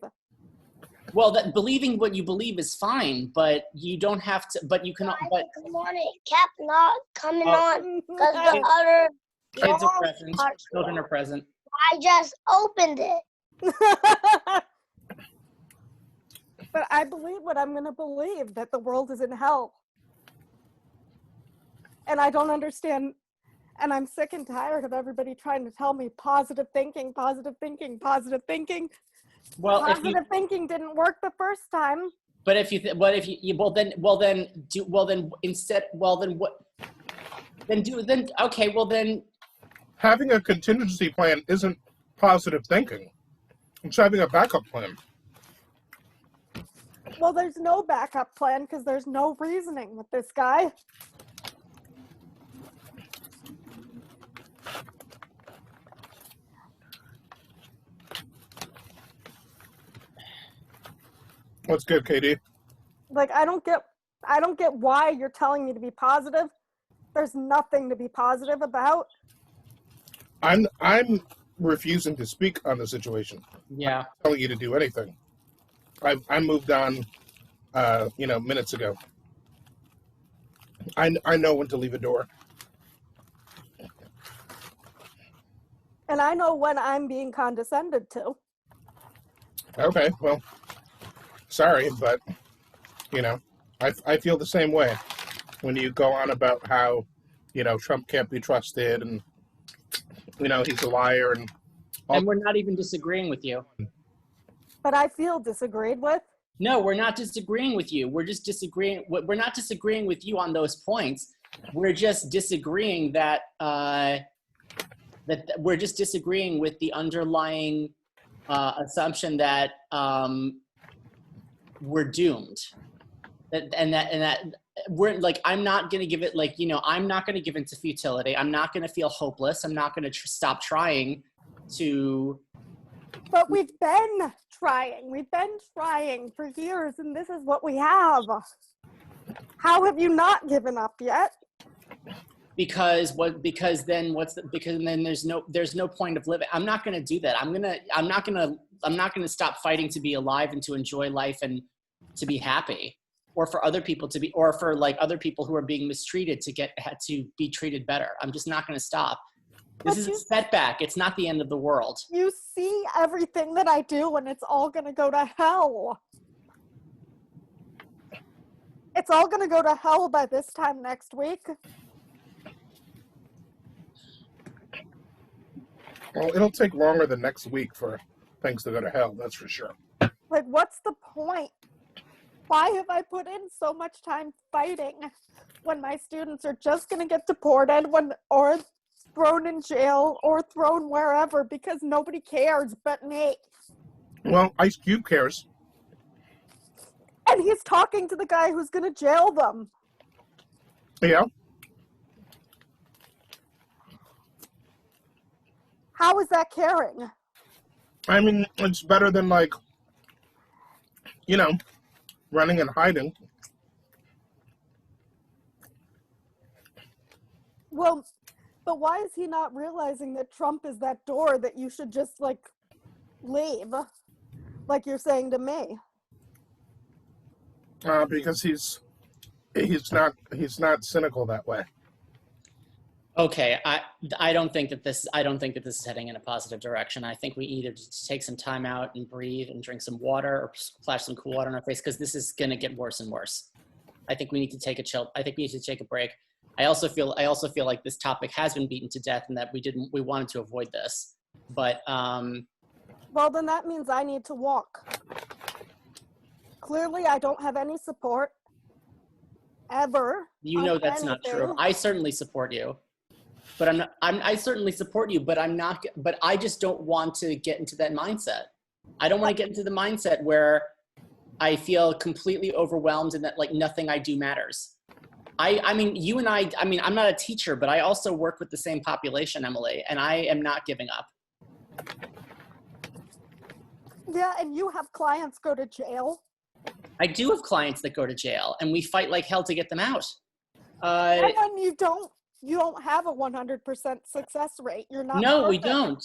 Well, that believing what you believe is fine, but you don't have to. But you can. But
Good morning. Kept not coming on because the other
kids are present. Children are present.
I just opened it.
But I believe what I'm going to believe, that the world is in hell. And I don't understand. And I'm sick and tired of everybody trying to tell me positive thinking, positive thinking, positive thinking.
Well,
positive thinking didn't work the first time.
But if you,
Having a contingency plan isn't positive thinking. It's having a backup plan.
Well, there's no backup plan because there's no reasoning with this guy.
What's good, KD?
Like, I don't get why you're telling me to be positive. There's nothing to be positive about.
I'm refusing to speak on the situation.
Yeah.
I'm telling you to do anything. I moved on, minutes ago. I know when to leave a door.
And I know when I'm being condescended to.
Okay, well, sorry, but, I feel the same way when you go on about how, Trump can't be trusted and he's a liar and all.
And we're not even disagreeing with you.
But I feel disagreed with.
No, we're not disagreeing with you. We're just disagreeing. We're not disagreeing with you on those points. We're just disagreeing that we're just disagreeing with the underlying assumption that we're doomed. That we're like, I'm not going to give it I'm not going to give into futility. I'm not going to feel hopeless. I'm not going to stop trying to.
But we've been trying. We've been trying for years, and this is what we have. How have you not given up yet?
Because then there's no point of living. I'm not going to do that. I'm not going to stop fighting to be alive and to enjoy life and to be happy, or for other people to be, or for like other people who are being mistreated to be treated better. I'm just not going to stop. This is a setback. It's not the end of the world.
You see everything that I do, and it's all going to go to hell. It's all going to go to hell by this time next week.
Well, it'll take longer than next week for things to go to hell, that's for sure.
Like, what's the point? Why have I put in so much time fighting when my students are just going to get deported or thrown in jail or thrown wherever because nobody cares but me?
Well, Ice Cube cares.
And he's talking to the guy who's going to jail them.
Yeah.
How is that caring?
I mean, it's better than running and hiding.
Well, but why is he not realizing that Trump is that door that you should just leave, like you're saying to me?
Because he's not cynical that way.
Okay, I don't think that this is heading in a positive direction. I think we either just take some time out and breathe and drink some water or splash some cool water on our face, because this is going to get worse and worse. I think we need to take a break. I also feel like this topic has been beaten to death and that we wanted to avoid this. But
well, then that means I need to walk. Clearly, I don't have any support ever.
You know that's not true. I certainly support you. But I certainly support you, but I just don't want to get into that mindset. I don't want to get into the mindset where I feel completely overwhelmed and that nothing I do matters. I mean, you and I mean, I'm not a teacher, but I also work with the same population, Emily, and I am not giving up.
Yeah, and you have clients go to jail.
I do have clients that go to jail, and we fight like hell to get them out.
And then you don't have a 100% success rate. You're not.
No,
perfect.
we don't.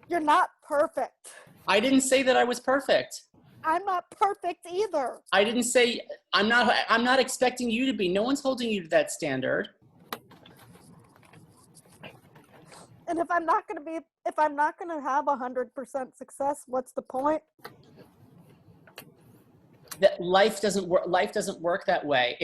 You're not perfect.
I didn't say that I was perfect.
I'm not perfect either.
I didn't say I'm not expecting you to be. No one's holding you to that standard.
And if I'm not going to have 100% success, what's the point?
That life doesn't work that way.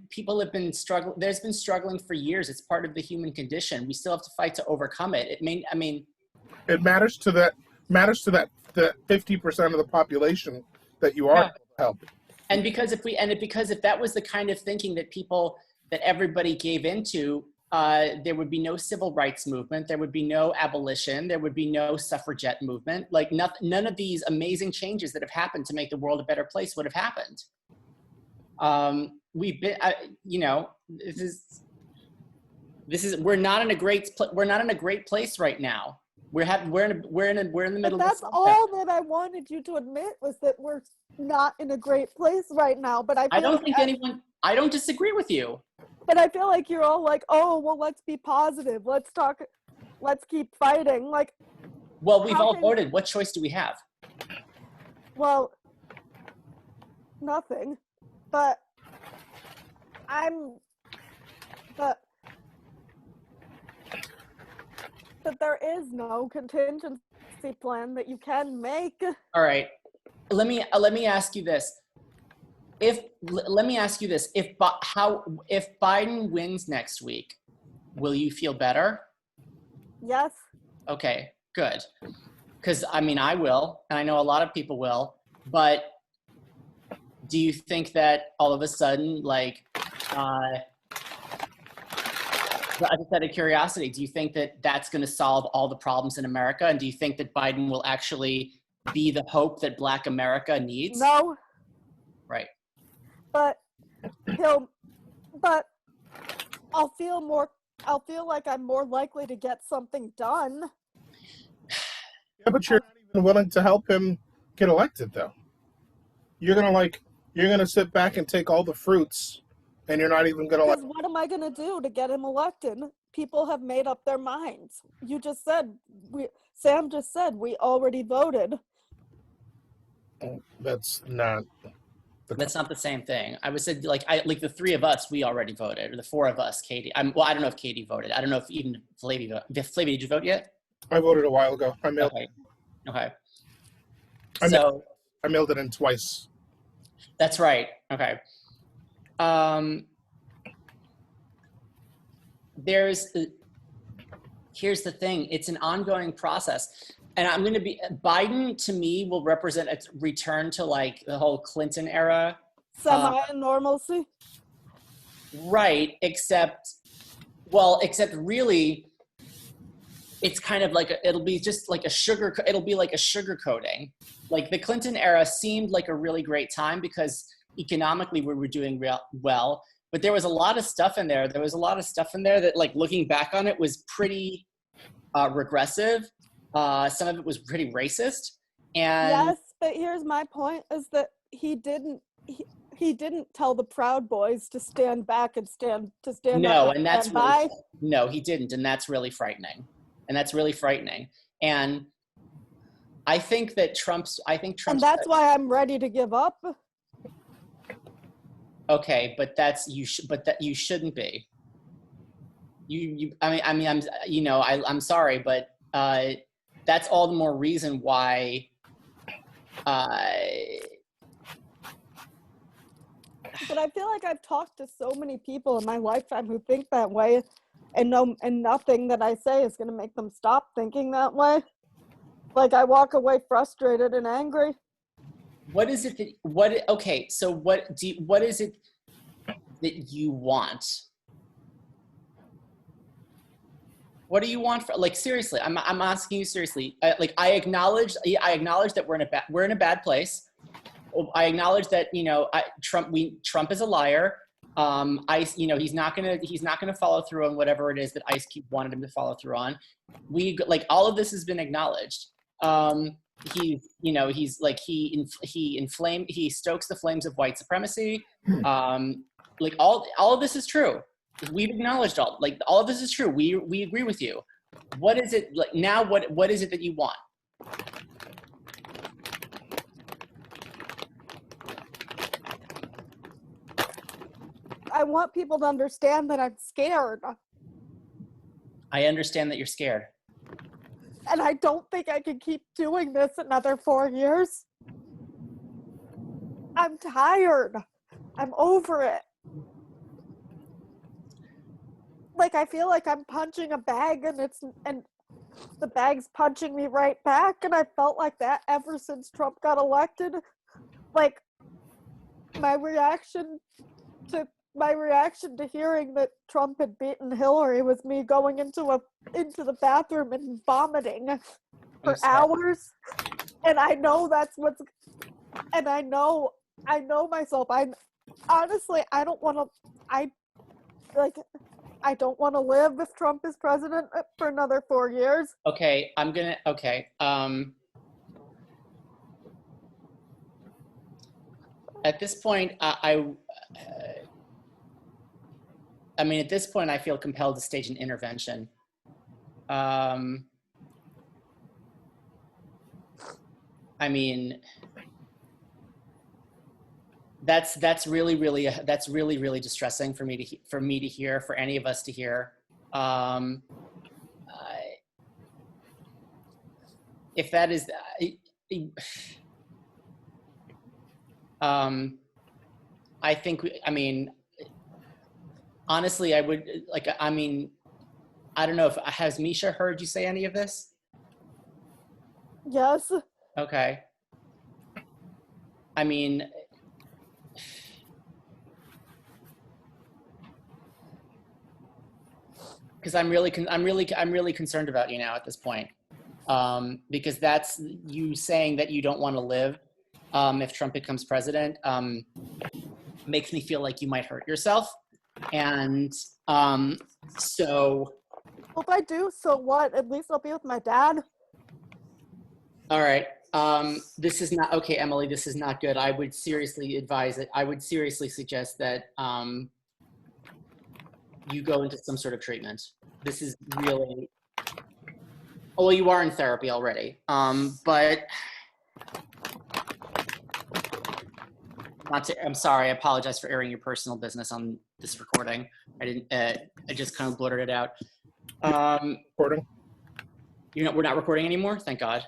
People have been struggling. There's been struggling for years. It's part of the human condition. We still have to fight to overcome it.
It matters to that 50% of the population that you are able to help.
And because if that was the kind of thinking that everybody gave into, there would be no civil rights movement. There would be no abolition. There would be no suffragette movement. None of these amazing changes that have happened to make the world a better place would have happened. We've been, we're not in a great place right now. We're in the middle.
But that's all that I wanted you to admit, was that we're not in a great place right now. But I
don't disagree with you.
But I feel like you're all like, oh, well, let's be positive. Let's talk. Let's keep fighting.
Well, we've all voted. What choice do we have?
Well, nothing. But there is no contingency plan that you can make.
All right. Let me ask you this. If Biden wins next week, will you feel better?
Yes.
Okay, good. Because I mean, I will, and I know a lot of people will, but do you think that all of a sudden, like, just out of curiosity, do you think that that's going to solve all the problems in America? And do you think that Biden will actually be the hope that Black America needs?
No.
Right.
But I'll feel like I'm more likely to get something done.
Yeah, but you're not even willing to help him get elected, though. You're gonna sit back and take all the fruits, and you're not even gonna
Because what am I gonna do to get him elected? People have made up their minds. You just said Sam just said we already voted.
That's not.
That's not the same thing. I would say like the three of us, we already voted, or the four of us, Katie. I don't know if Katie voted. I don't know if even Flavia voted. Flavia, did you vote yet?
I voted a while ago. I mailed.
Okay.
I mailed it in twice.
That's right. Okay. Here's the thing. It's an ongoing process. And Biden to me will represent a return to like the whole Clinton era.
Semi-normalcy.
Right. Except really, it's kind of like it'll be like a sugar coating. Like the Clinton era seemed like a really great time because economically we were doing well, but there was a lot of stuff in there. There was a lot of stuff in there that, like, looking back on it, was pretty regressive. Some of it was pretty racist. And
yes, but here's my point: is that he didn't tell the Proud Boys to stand back and stand
no,
up
and that's
stand by.
No, he didn't, and that's really frightening. And I think Trump's.
And that's why I'm ready to give up.
Okay, but you shouldn't be. I'm sorry, but that's all the more reason why.
But I feel like I've talked to so many people in my lifetime who think that way, and nothing that I say is going to make them stop thinking that way. Like, I walk away frustrated and angry.
What is it that what is it that you want? What do you want for, like, seriously? I'm asking you seriously. I acknowledge that we're in a bad place. I acknowledge that, Trump is a liar. He's not gonna follow through on whatever it is that Ice Cube wanted him to follow through on. All of this has been acknowledged. He stokes the flames of white supremacy. All of this is true. We've acknowledged all of this is true. We agree with you. What is it like now? What is it that you want?
I want people to understand that I'm scared.
I understand that you're scared.
And I don't think I can keep doing this another 4 years. I'm tired. I'm over it. Like, I feel like I'm punching a bag and the bag's punching me right back, and I felt like that ever since Trump got elected. Like, my reaction to hearing that Trump had beaten Hillary was me going into the bathroom and vomiting for hours. And I know I know myself. Honestly, I don't want to live if Trump is president for another 4 years.
Okay, at this point, at this point, I feel compelled to stage an intervention. That's really distressing for me to hear, for any of us to hear. If that is, I think, honestly, I would I don't know if has Misha heard you say any of this?
Yes.
Okay. I mean, because I'm really concerned about you now at this point, because that's you saying that you don't want to live if Trump becomes president. Makes me feel like you might hurt yourself, and so
Well, if I do, so what? At least I'll be with my dad.
all right. This is not okay, Emily. This is not good. I would seriously advise it. I would seriously suggest that you go into some sort of treatment. This is really. Oh, well, you are in therapy already. But not to. I'm sorry. I apologize for airing your personal business on this recording. I didn't. I just kind of blurted it out.
Recording?
We're not recording anymore. Thank God.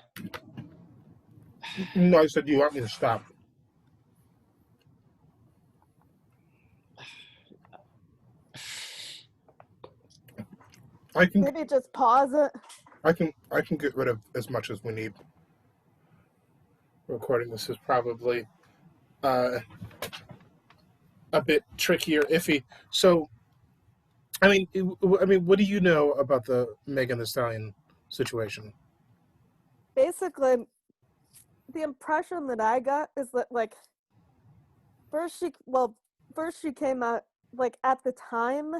No, I said, do you want me to stop? I can
Maybe just pause it.
I can get rid of as much as we need. Recording this is probably a bit trickier, iffy. So, I mean, what do you know about the Megan Thee Stallion situation?
Basically, the impression that I got is that, like, first she came out, like, at the time,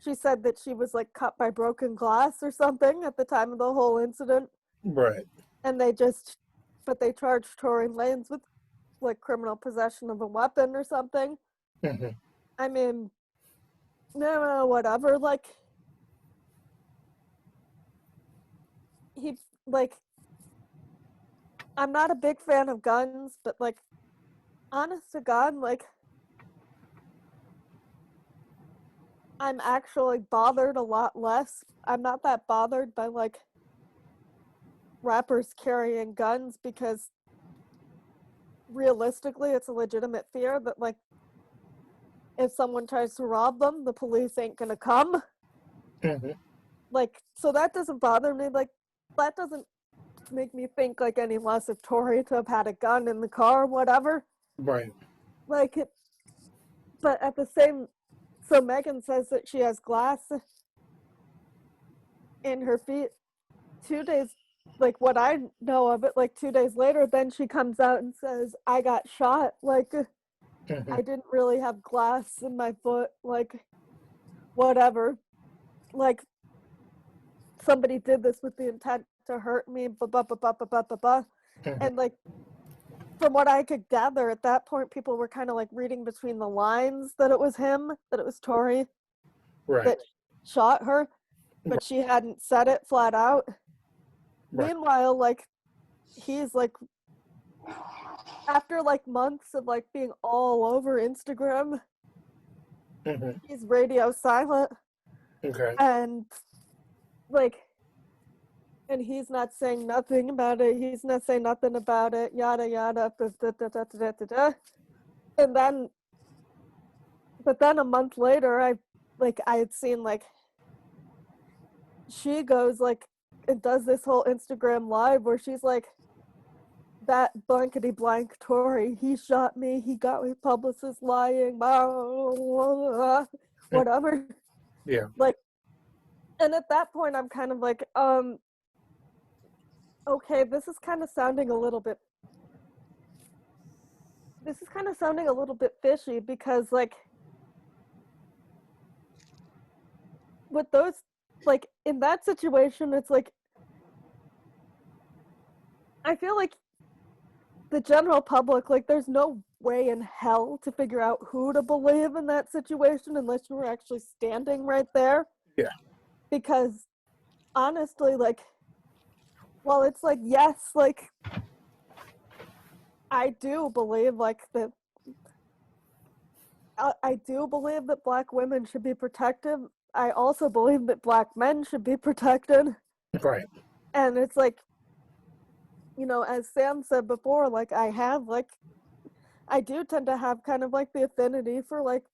she said that she was, like, cut by broken glass or something at the time of the whole incident.
Right.
And they charged Tory Lane with, like, criminal possession of a weapon or something.
Mm-hmm.
I mean, no, whatever. Like, I'm not a big fan of guns, but, like, honest to God, like, I'm actually bothered a lot less. I'm not that bothered by, like, rappers carrying guns because realistically, it's a legitimate fear that, like, if someone tries to rob them, the police ain't gonna come.
Mm-hmm.
Like, so that doesn't bother me. Like, that doesn't make me think, like, any less of Tory to have had a gun in the car or whatever.
Right.
Like, but at the same, so Megan says that she has glass in her feet. 2 days, like, what I know of it, like, 2 days later, then she comes out and says, I got shot. Like,
Mm-hmm.
I didn't really have glass in my foot. Like, whatever. Like, somebody did this with the intent to hurt me,
Mm-hmm.
and, like, from what I could gather at that point, people were kind of, like, reading between the lines that it was him, that it was Tory
Right.
that shot her, but she hadn't said it flat out.
Right.
Meanwhile, like, he's, like, after, like, months of, like, being all over Instagram,
Mm-hmm.
he's radio silent,
Okay.
and, like, and he's not saying nothing about it. He's not saying nothing about it. Yada yada. And then, but then a month later, I had seen, like, she goes, like, and does this whole Instagram live where she's like, that blankety blank Tory, he shot me. He got me publicist lying. Whatever.
Yeah.
Like, and at that point, I'm kind of like, okay, this is kind of sounding a little bit fishy because, like, with those, like, in that situation, it's like, I feel like the general public, like, there's no way in hell to figure out who to believe in that situation unless you were actually standing right there.
Yeah.
Because honestly, like, well, it's like, yes, like, I do believe, like, that I do believe that Black women should be protected. I also believe that Black men should be protected.
Right.
And it's like, you know, as Sam said before, like, I do tend to have kind of, like, the affinity for, like,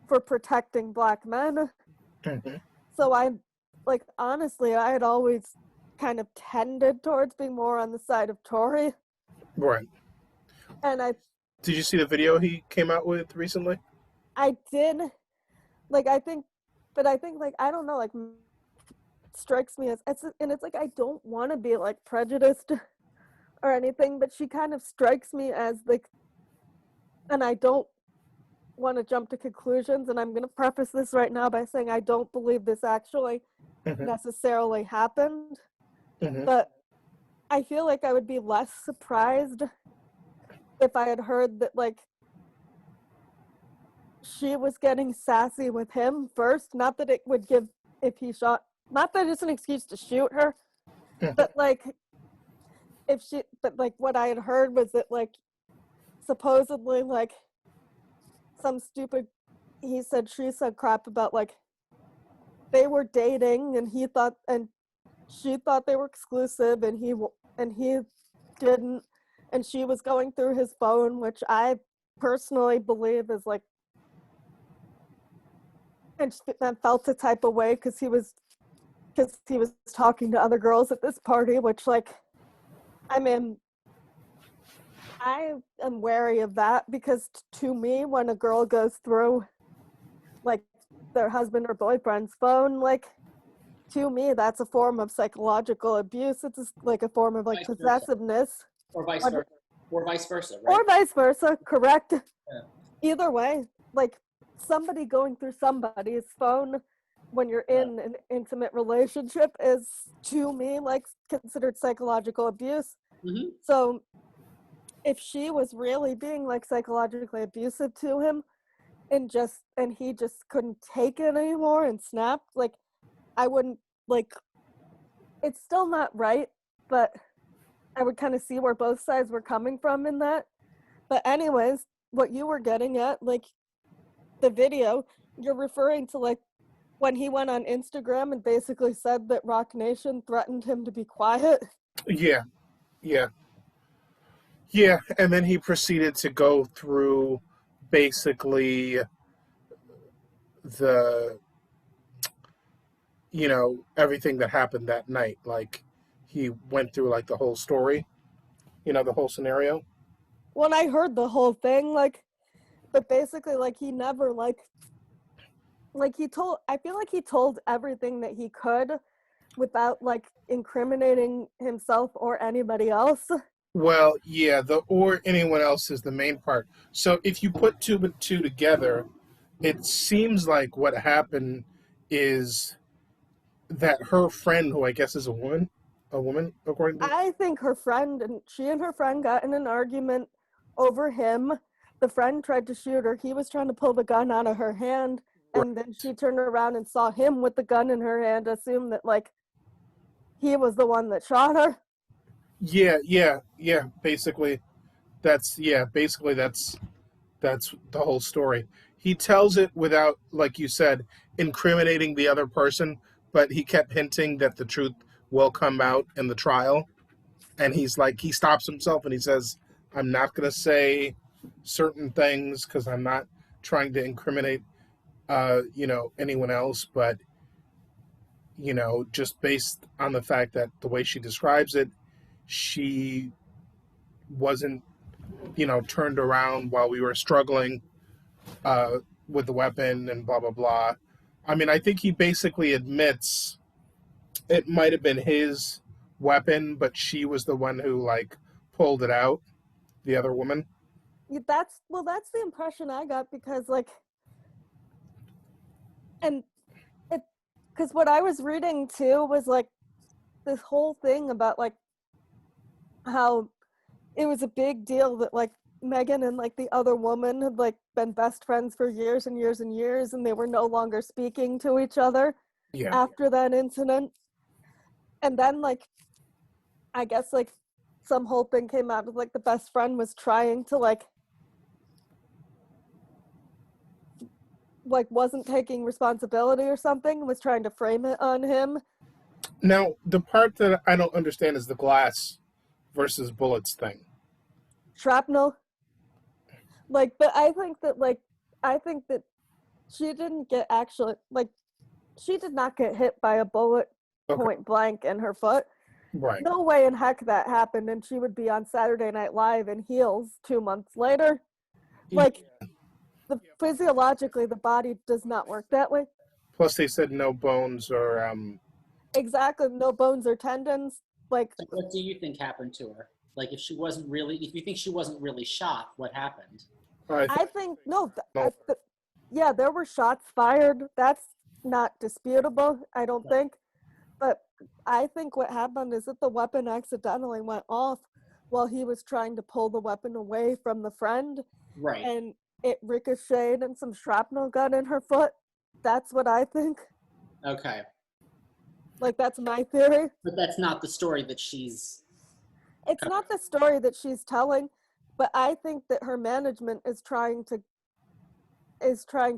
for protecting Black men.
Mhm.
So honestly, I had always kind of tended towards being more on the side of Tory.
Right.
And
Did you see the video he came out with recently?
I did, like, I think, but I think, like, I don't know, like, strikes me as, and it's like, I don't want to be, like, prejudiced or anything, but she kind of strikes me as, like, and I don't want to jump to conclusions, and I'm going to preface this right now by saying I don't believe this actually
Hmm.
necessarily happened,
Hmm.
but I feel like I would be less surprised if I had heard that, like, she was getting sassy with him first. Not that it would give, if he shot, not that it's an excuse to shoot her, but like, but like, what I had heard was that, like, supposedly, like, some stupid, he said, she said crap about, like, they were dating and he thought, and she thought they were exclusive and he didn't, and she was going through his phone, which I personally believe is like, and felt a type of way because he was talking to other girls at this party, which, like, I mean, I am wary of that because to me, when a girl goes through, like, their husband or boyfriend's phone, like, to me, that's a form of psychological abuse. It's just like a form of, like,
Vice versa.
possessiveness.
Or vice
What-
versa. Or vice versa, right?
Or vice versa, correct?
Yeah.
Either way, like, somebody going through somebody's phone when you're in an intimate relationship is, to me, like, considered psychological abuse.
Mhm.
So if she was really being, like, psychologically abusive to him and he just couldn't take it anymore and snapped, like, I wouldn't, like, it's still not right, but I would kind of see where both sides were coming from in that. But anyways, what you were getting at, like, the video, you're referring to, like, when he went on Instagram and basically said that Rock Nation threatened him to be quiet.
Yeah, yeah, yeah. And then he proceeded to go through basically the, everything that happened that night. Like, he went through like the whole story, the whole scenario.
When I heard the whole thing, like, but basically, like, he never, like he told, I feel like he told everything that he could without, like, incriminating himself or anybody else.
Well, yeah, the or anyone else is the main part. So if you put two and two together, it seems like what happened is that her friend, who I guess is a woman, according to.
I think she and her friend got in an argument over him. The friend tried to shoot her. He was trying to pull the gun out of her hand, and then she turned around and saw him with the gun in her hand, assumed that, like, he was the one that shot her.
Yeah, yeah, yeah. Basically that's the whole story. He tells it without, like you said, incriminating the other person, but he kept hinting that the truth will come out in the trial. And he stops himself and he says, I'm not going to say certain things because I'm not trying to incriminate, anyone else, but, just based on the fact that the way she describes it, she wasn't, turned around while we were struggling uh, with the weapon and blah, blah, blah. I mean, I think he basically admits it might have been his weapon, but she was the one who, like, pulled it out, the other woman.
That's the impression I got because, like, and it, because what I was reading too was, like, this whole thing about, like, how it was a big deal that, like, Megan and, like, the other woman had, like, been best friends for years and years and years, and they were no longer speaking to each other
Yeah.
after that incident. And then, like, I guess, like, some whole thing came out of, like, the best friend was trying to, like, wasn't taking responsibility or something, was trying to frame it on him.
Now, the part that I don't understand is the glass versus bullets thing.
Shrapnel. Like, but I think that she didn't get actually, like, she did not get hit by a bullet
Okay.
point blank in her foot.
Right.
No way in heck that happened, and she would be on Saturday Night Live in heels 2 months later. Like, physiologically, the body does not work that way.
Plus, they said no bones or
Exactly, no bones or tendons. Like,
So what do you think happened to her? Like, if you think she wasn't really shot, what happened?
I think no.
No.
Yeah, there were shots fired. That's not disputable, I don't think. But I think what happened is that the weapon accidentally went off while he was trying to pull the weapon away from the friend,
Right.
and it ricocheted and some shrapnel got in her foot. That's what I think.
Okay.
Like, that's my theory.
But that's not the story that she's.
It's not the story that she's telling, but I think that her management is trying to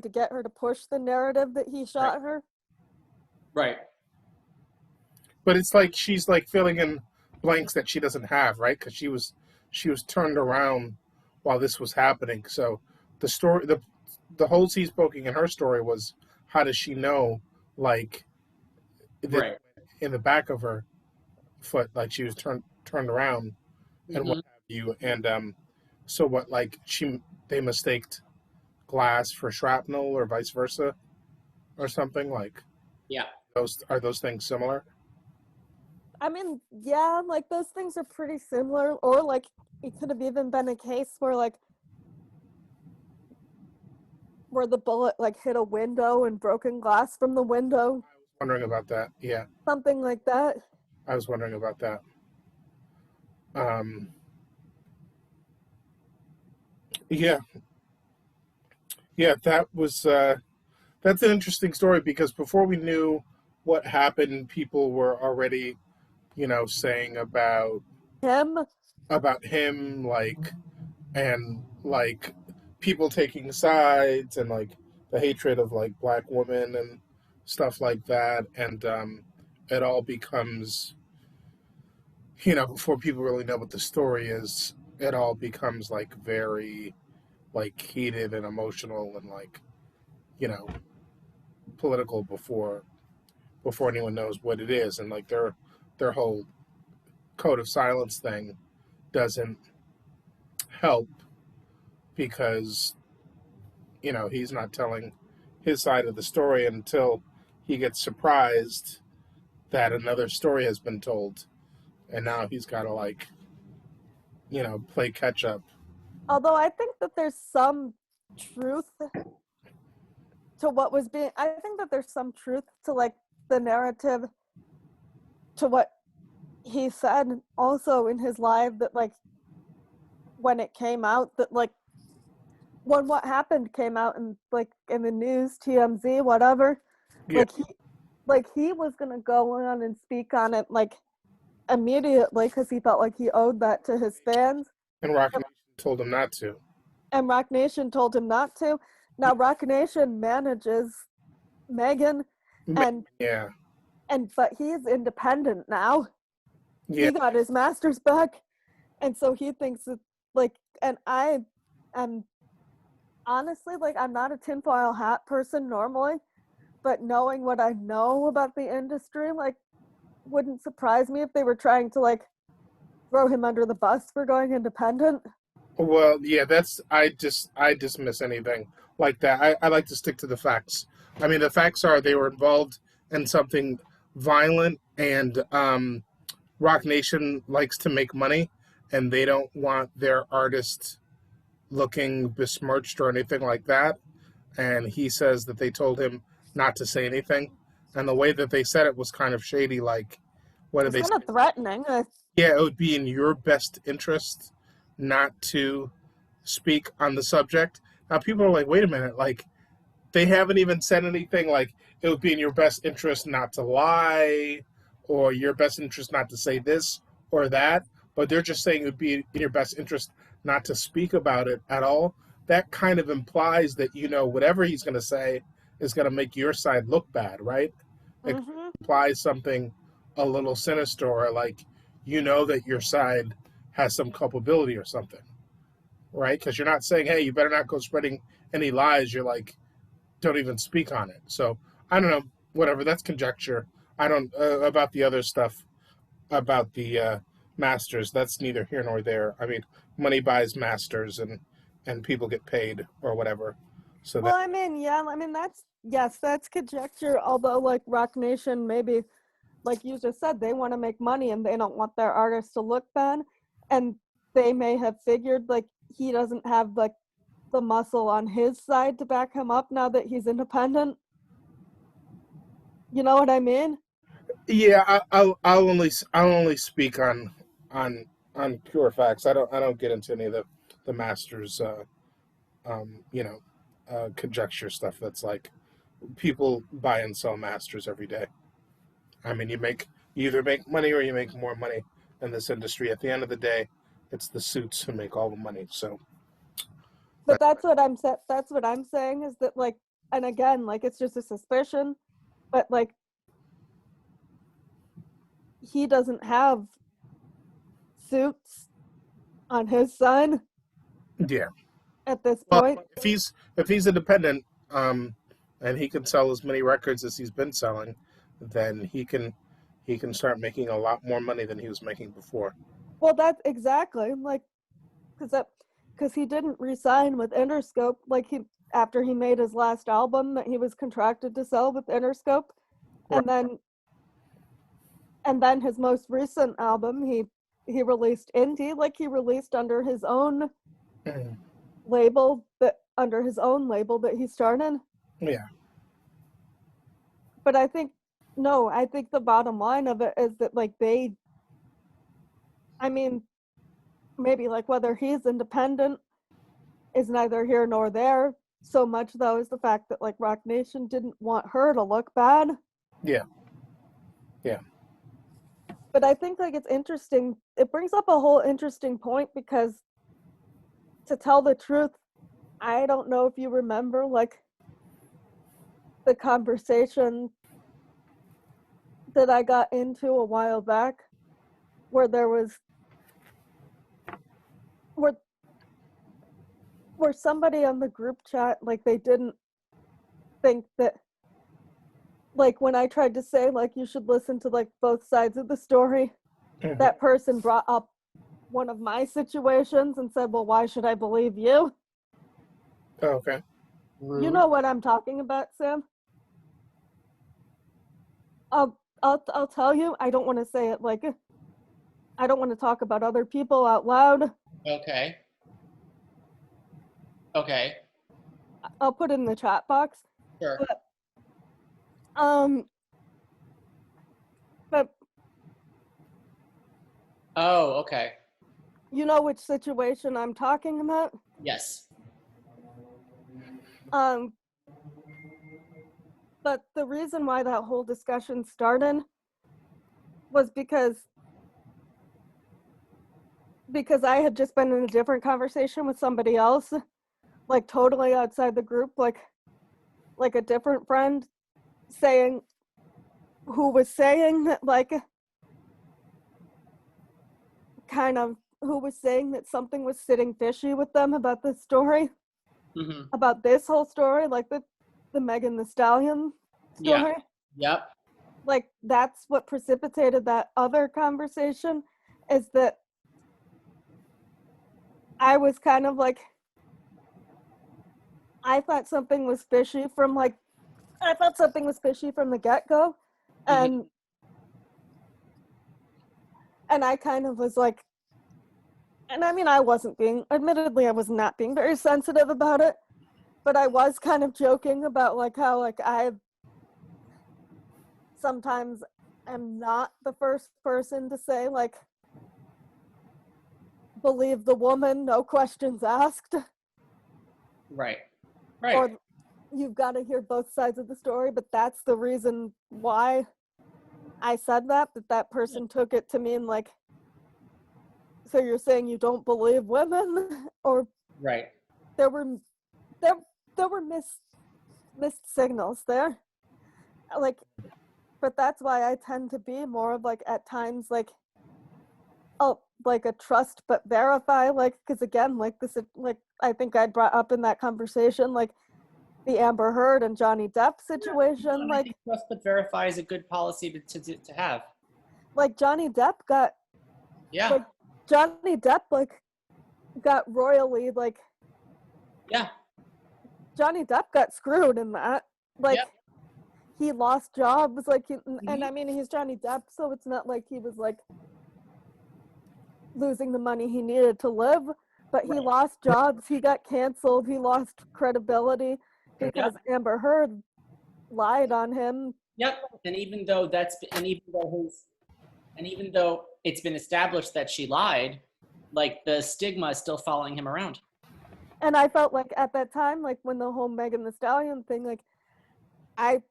get her to push the narrative that he shot her.
Right.
But it's like she's like filling in blanks that she doesn't have, right? Because she was turned around while this was happening. So the story, the holes he's poking in her story was, how does she know, like,
Right.
in the back of her foot, like she was turned around, and what have you, and so what, like they mistaked glass for shrapnel or vice versa, or something like.
Yeah.
Those things similar?
I mean, yeah, like those things are pretty similar, or like it could have even been a case where the bullet like hit a window and broken glass from the window.
Wondering about that. Yeah,
Something like that.
I was wondering about that. Yeah, that was that's an interesting story, because before we knew what happened, people were already, saying about
Him.
him, like, and like people taking sides, and like the hatred of like black women and stuff like that, and it all becomes, before people really know what the story is, it all becomes like very like heated and emotional and like, political before anyone knows what it is, and like their whole code of silence thing doesn't help, because he's not telling his side of the story until he gets surprised that another story has been told, and now he's got to like play catch up.
Although I think that there's some truth to what was being. I think that there's some truth to like the narrative, to what he said also in his live, that like when it came out, that like when what happened came out in like in the news, TMZ, whatever,
Yeah.
like he was gonna go on and speak on it like immediately, because he felt like he owed that to his fans.
And Rock Nation told him not to.
And Rock Nation told him not to. Now Rock Nation manages Megan, and
Yeah.
but he's independent now.
Yeah.
He got his master's back, and so he thinks that like, and I am honestly like, I'm not a tinfoil hat person normally, but knowing what I know about the industry, like, wouldn't surprise me if they were trying to like throw him under the bus for going independent.
Well, yeah, I dismiss anything like that. I like to stick to the facts. I mean, the facts are they were involved in something violent, and Rock Nation likes to make money, and they don't want their artist looking besmirched or anything like that. And he says that they told him not to say anything, and the way that they said it was kind of shady. Like, what did they say?
Kind of threatening.
Yeah, it would be in your best interest not to speak on the subject. Now, people are like, wait a minute, like, they haven't even said anything like it would be in your best interest not to lie, or your best interest not to say this or that, but they're just saying it would be in your best interest not to speak about it at all. That kind of implies that, whatever he's going to say is going to make your side look bad, right? It implies something a little sinister, or like, that your side has some culpability or something, right? Because you're not saying, hey, you better not go spreading any lies. You're like, don't even speak on it. So I don't know. whatever. That's conjecture. I don't about the other stuff about the masters. That's neither here nor there. I mean, money buys masters, and people get paid or whatever. So
Well,
that
I mean, yeah, I mean, that's conjecture, although, like, Rock Nation, maybe, like you just said, they want to make money and they don't want their artists to look bad. And they may have figured, like, he doesn't have, like, the muscle on his side to back him up now that he's independent. You know what I mean?
yeah, I'll only speak on on pure facts. I don't get into any of the masters you know conjecture stuff. That's like people buy and sell masters every day. I mean, you either make money or you make more money in this industry. At the end of the day, it's the suits who make all the money. So
But that's what I'm saying is that, like, and again, like, it's just a suspicion, but, like, he doesn't have suits on his son
yeah,
at this
well,
point.
if he's independent, and he can sell as many records as he's been selling, then he can start making a lot more money than he was making before.
Well, that's exactly, like, because he didn't re-sign with Interscope, like, he after he made his last album that he was contracted to sell with Interscope,
Right.
and then his most recent album he released indie, like, he released under his own
Mhm.
label that he started.
Yeah,
But I think no, I think the bottom line of it is that, like, I mean, maybe, like, whether he's independent is neither here nor there. So much though is the fact that, like, Rock Nation didn't want her to look bad.
yeah, yeah,
But I think, like, it's interesting. It brings up a whole interesting point because, to tell the truth, I don't know if you remember, like, the conversation that I got into a while back where there was where where somebody on the group chat, like, they didn't think that, like, when I tried to say, like, you should listen to, like, both sides of the story,
Mhm.
that person brought up one of my situations and said, well, why should I believe you?
Oh, okay.
You know what I'm talking about, Sam? I'll tell you, I don't want to say it, like, I don't want to talk about other people out loud.
Okay. Okay.
I'll put it in the chat box.
Sure.
But um but
Oh, okay.
you know which situation I'm talking about?
Yes.
Um but the reason why that whole discussion started was because I had just been in a different conversation with somebody else, like, totally outside the group, like a different friend saying who was saying that, like, kind of who was saying that something was sitting fishy with them about this story,
Mm-hmm.
about this whole story, like the Megan Thee Stallion
Yeah.
story.
Yep.
Like, that's what precipitated that other conversation, is that I was kind of like, I thought something was fishy from, like, I thought something was fishy from the get-go.
Mm-hmm.
And I kind of was like, and I mean, admittedly, I was not being very sensitive about it, but I was kind of joking about, like, how, like, I sometimes am not the first person to say, like, believe the woman, no questions asked,
Right. Right.
or you've got to hear both sides of the story. But that's the reason why I said that person took it to mean, like, so you're saying you don't believe women, or
Right.
there were missed signals there, like. But that's why I tend to be more of, like, at times, like, oh, like, a trust but verify, like, because again, like, this, like, I think I brought up in that conversation, like, the Amber Heard and Johnny Depp situation.
And I
Like,
think trust but verify is a good policy to have.
like Johnny Depp got,
Yeah.
like, Johnny Depp, like, got royally, like,
Yeah.
Johnny Depp got screwed in that. Like,
Yep.
he lost jobs, like, and
Mhm.
I mean, he's Johnny Depp, so it's not like he was, like, losing the money he needed to live, but he
Right.
lost jobs, he got canceled, he lost credibility because Amber Heard lied on him.
Yep. And even though it's been established that she lied, like the stigma is still following him around.
And I felt like at that time, like when the whole Megan Thee Stallion thing, like I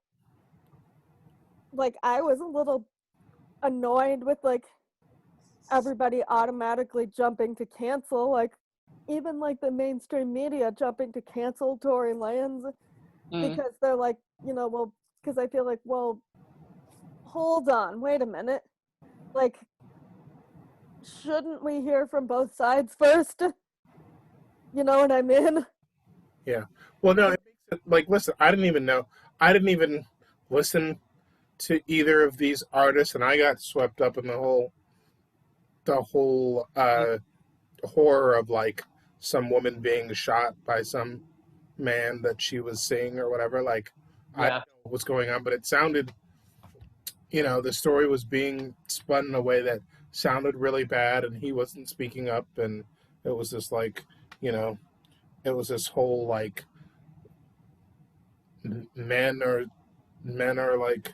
was a little annoyed with like everybody automatically jumping to cancel, like even like the mainstream media jumping to cancel Tory Lanez because they're like, you know, well, because I feel like, well, hold on, wait a minute. Like, shouldn't we hear from both sides first? You know what I mean?
Yeah. Well, no, it makes it, like, listen, I didn't even listen to either of these artists, and I got swept up in the whole horror of like some woman being shot by some man that she was seeing or whatever. Like, I don't know what was going on, but it sounded, the story was being spun in a way that sounded really bad, and he wasn't speaking up, and it was just like, it was this whole like men are like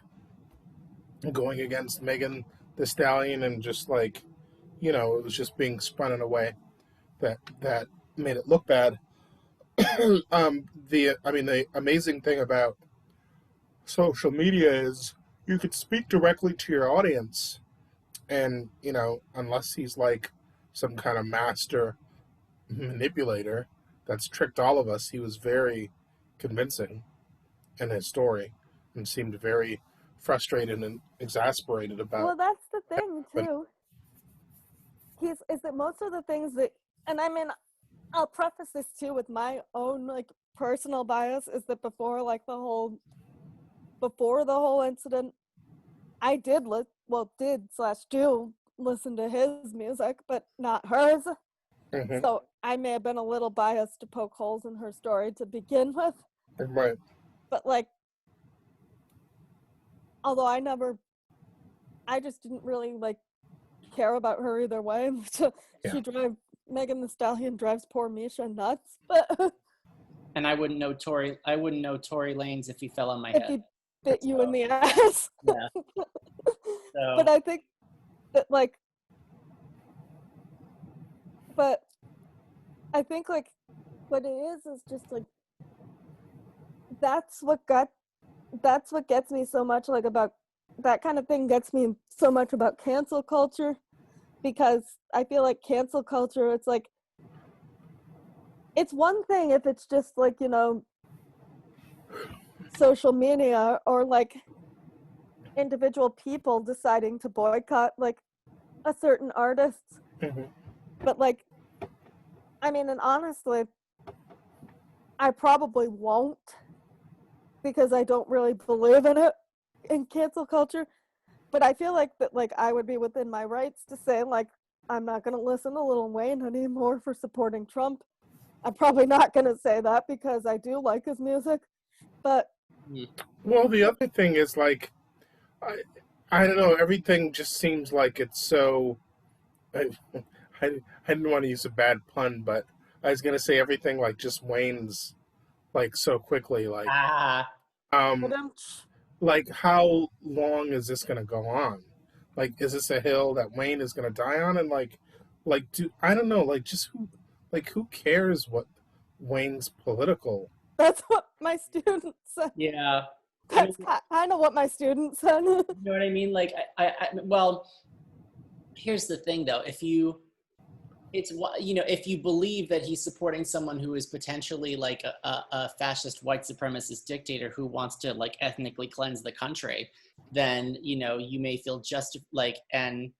going against Megan Thee Stallion, and just like, it was just being spun in a way that made it look bad. The amazing thing about social media is you could speak directly to your audience, and unless he's like some kind of master manipulator that's tricked all of us, he was very convincing in his story and seemed very frustrated and exasperated about.
Well, that's the thing too. Is that most of the things that, and I mean, I'll preface this too with my own like personal bias, is that before the whole incident, I did do listen to his music, but not hers.
Mm-hmm.
So I may have been a little biased to poke holes in her story to begin with.
Right.
But like, although I just didn't really like care about her either way. Megan Thee Stallion drives poor Misha nuts, but
And I wouldn't know Tory Lanez if he fell on my
if
head.
he bit you in the ass.
Yeah. So.
But I think that like, but I think like what it is just like that's what gets me so much, like, about that kind of thing gets me so much about cancel culture, because I feel like cancel culture, it's like, it's one thing if it's just like, social media or like individual people deciding to boycott like a certain artist.
Mm-hmm.
But like, I mean, and honestly, I probably won't, because I don't really believe in cancel culture. But I feel like that, like, I would be within my rights to say, like, I'm not going to listen to Lil Wayne anymore for supporting Trump. I'm probably not going to say that because I do like his music. But
well, the other thing is like, I don't know. Everything just seems like it's so. I didn't want to use a bad pun, but I was gonna say everything like just wanes like so quickly. Like, like how long is this gonna go on? Like, is this a hill that Wayne is gonna die on? And I don't know. Like, just who cares what Wayne's political?
that's what my students said.
Yeah.
That's kind of what my students said.
You know what I mean? Like, well, here's the thing though. If you believe that he's supporting someone who is potentially like a fascist white supremacist dictator who wants to like ethnically cleanse the country, then, you may feel just like, and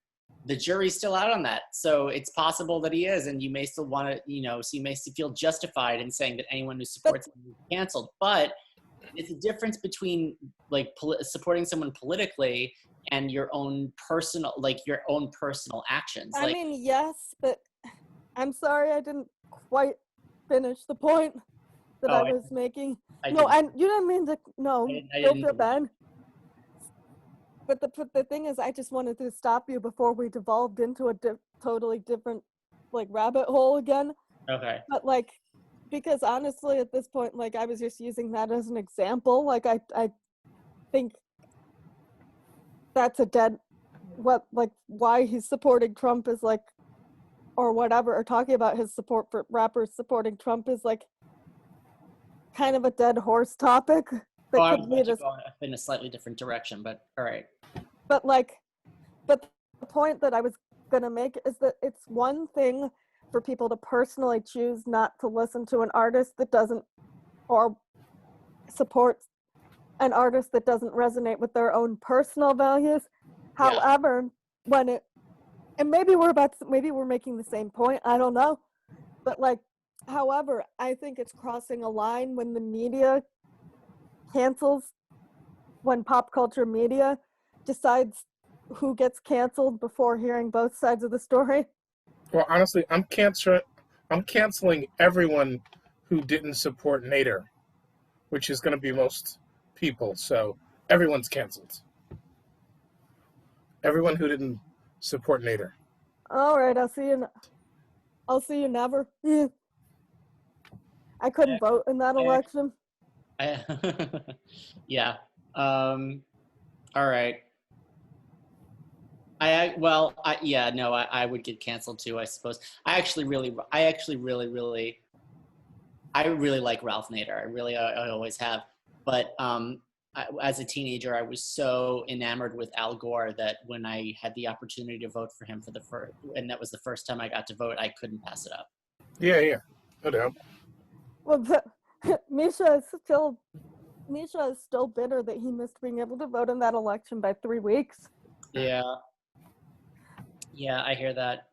the jury's still out on that. So it's possible that he is, and you may still want to, so you may still feel justified in saying that anyone who supports him is canceled. But it's a difference between like supporting someone politically and your own personal actions.
I mean, yes, but I'm sorry I didn't quite finish the point that I was making. No, and you didn't mean to. No, don't feel bad. But the thing is, I just wanted to stop you before we devolved into a totally different, like, rabbit hole again.
Okay.
But, like, because honestly, at this point, like, I was just using that as an example. Like, I think that's why he's supporting Trump is, like, or whatever, or talking about his support for rappers supporting Trump is, like, kind of a dead horse topic.
I was going in a slightly different direction, but all right.
But the point that I was gonna make is that it's one thing for people to personally choose not to listen to an artist that doesn't, or supports an artist that doesn't resonate with their own personal values.
Yeah.
However, and maybe we're making the same point, I don't know. But like, however, I think it's crossing a line when the media cancels, when pop culture media decides who gets canceled before hearing both sides of the story.
Well, honestly, I'm canceling everyone who didn't support Nader, which is going to be most people. So everyone's canceled. Everyone who didn't support Nader.
All right, I'll see you never. I couldn't vote in that election.
Yeah. All right. I would get canceled too, I suppose. I really like Ralph Nader. I always have. But as a teenager, I was so enamored with Al Gore that when I had the opportunity to vote for him and that was the first time I got to vote, I couldn't pass it up.
Yeah, no doubt.
Well, Misha is still bitter that he missed being able to vote in that election by 3 weeks.
Yeah, I hear that.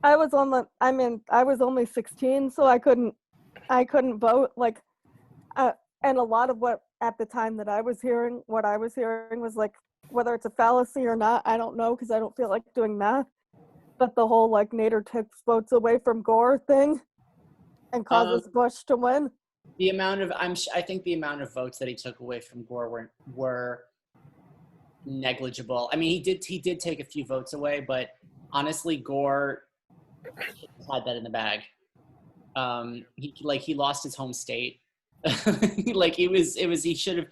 I was only 16, so I couldn't vote. Like, and a lot of what at the time that I was hearing was like, whether it's a fallacy or not, I don't know, because I don't feel like doing math. But the whole like Nader takes votes away from Gore thing and causes Bush to win.
I think the amount of votes that he took away from Gore were negligible. I mean, he did take a few votes away, but honestly, Gore had that in the bag. He lost his home state. Like he should have.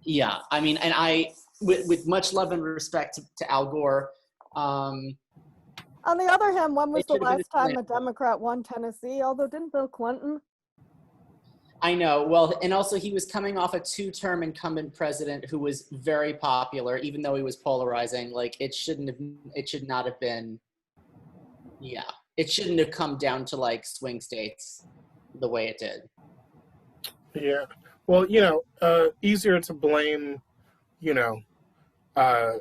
Yeah, I mean, and I with much love and respect to Al Gore. On
the other hand, when was the last time a Democrat won Tennessee? Although didn't Bill Clinton?
I know. Well, and also he was coming off a 2-term incumbent president who was very popular, even though he was polarizing. Like it should not have been. Yeah, it shouldn't have come down to like swing states the way it did.
Yeah. Well, easier to blame, a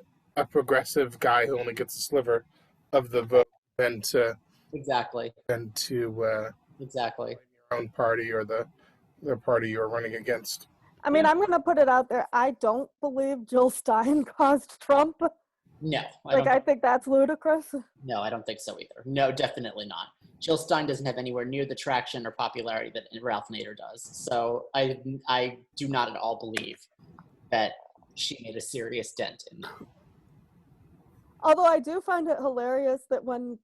progressive guy who only gets a sliver of the vote than to
exactly
your own party or the party you're running against.
I mean, I'm going to put it out there. I don't believe Jill Stein caused Trump.
No.
I think that's ludicrous.
No, I don't think so either. No, definitely not. Jill Stein doesn't have anywhere near the traction or popularity that Ralph Nader does. So I do not at all believe that she made a serious dent in that.
Although I do find it hilarious that when,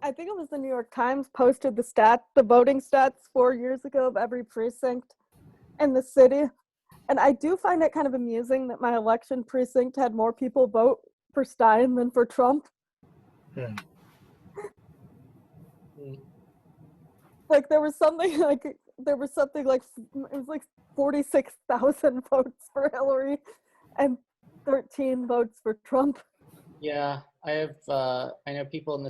I think it was the New York Times posted the voting stats 4 years ago of every precinct in the city. And I do find it kind of amusing that my election precinct had more people vote for Stein than for Trump. Like there was something like it was like 46,000 votes for Hillary and 13 votes for Trump.
Yeah, I know people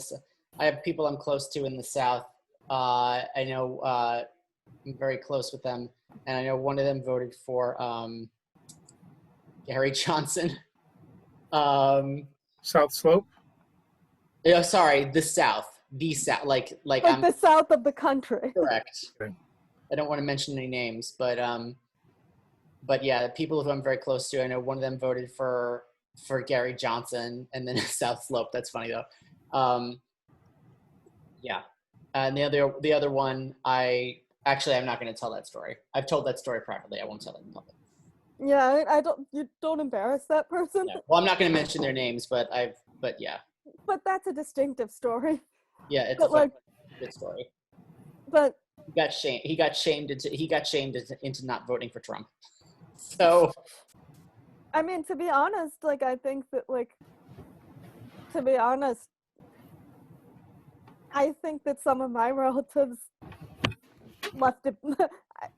I have people I'm close to in the South. I know I'm very close with them, and I know one of them voted for Gary Johnson.
South Slope?
Sorry, the South. The South. Like I'm
the south of the country.
correct.
Okay.
I don't want to mention any names, but yeah, people who I'm very close to, I know one of them voted for Gary Johnson, and then South Slope. That's funny though. Yeah, and the other one, I'm not going to tell that story. I've told that story privately. I won't tell it in public.
Yeah, I don't. You don't embarrass that person.
Yeah. Well, I'm not going to mention their names, but yeah.
But that's a distinctive story.
Yeah, it's
But,
a good story.
But
He got shamed into not voting for Trump. So,
I mean, to be honest, like I think that to be honest, I think that some of my relatives left it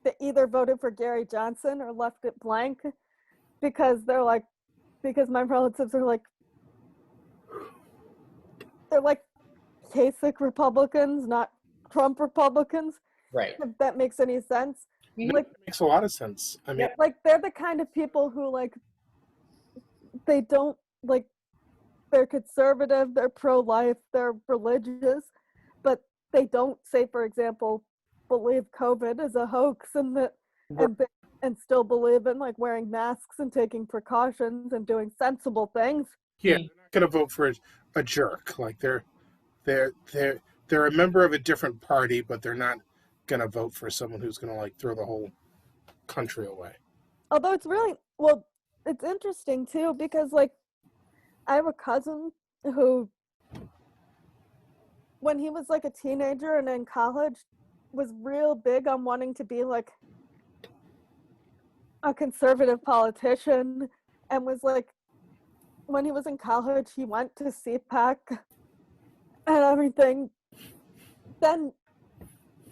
they either voted for Gary Johnson or left it blank because because my relatives are they're like Kasich Republicans, not Trump Republicans.
right.
If that makes any sense.
No,
Like,
it makes a lot of sense. I mean,
like they're the kind of people who they don't they're conservative, they're pro-life, they're religious, but they don't say, for example, believe COVID is a hoax and still believe in wearing masks and taking precautions and doing sensible things.
yeah, they're not going to vote for a jerk. Like they're a member of a different party, but they're not going to vote for someone who's going to throw the whole country away.
Although it's interesting too because I have a cousin who, when he was a teenager and in college, was real big on wanting to be a conservative politician, and was when he was in college, he went to CPAC and everything. Then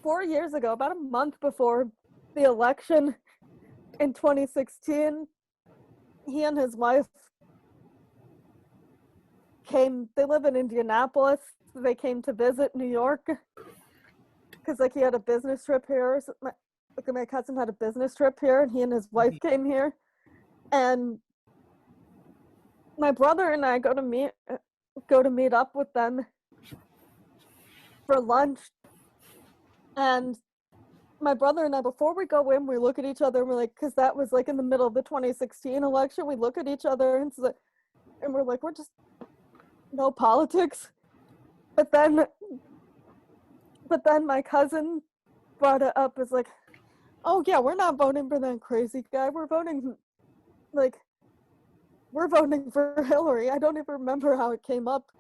4 years ago, about a month before the election in 2016, he and his wife they live in Indianapolis. They came to visit New York because he had a business trip here. My cousin had a business trip here, and he and his wife came here. And my brother and I go to meet up with them for lunch. And my brother and I, before we go in, we look at each other and we're because that was in the middle of the 2016 election. We look at each other and we're we're just no politics. But then my cousin brought it up as oh yeah, we're not voting for that crazy guy. We're voting for Hillary. I don't even remember how it came up,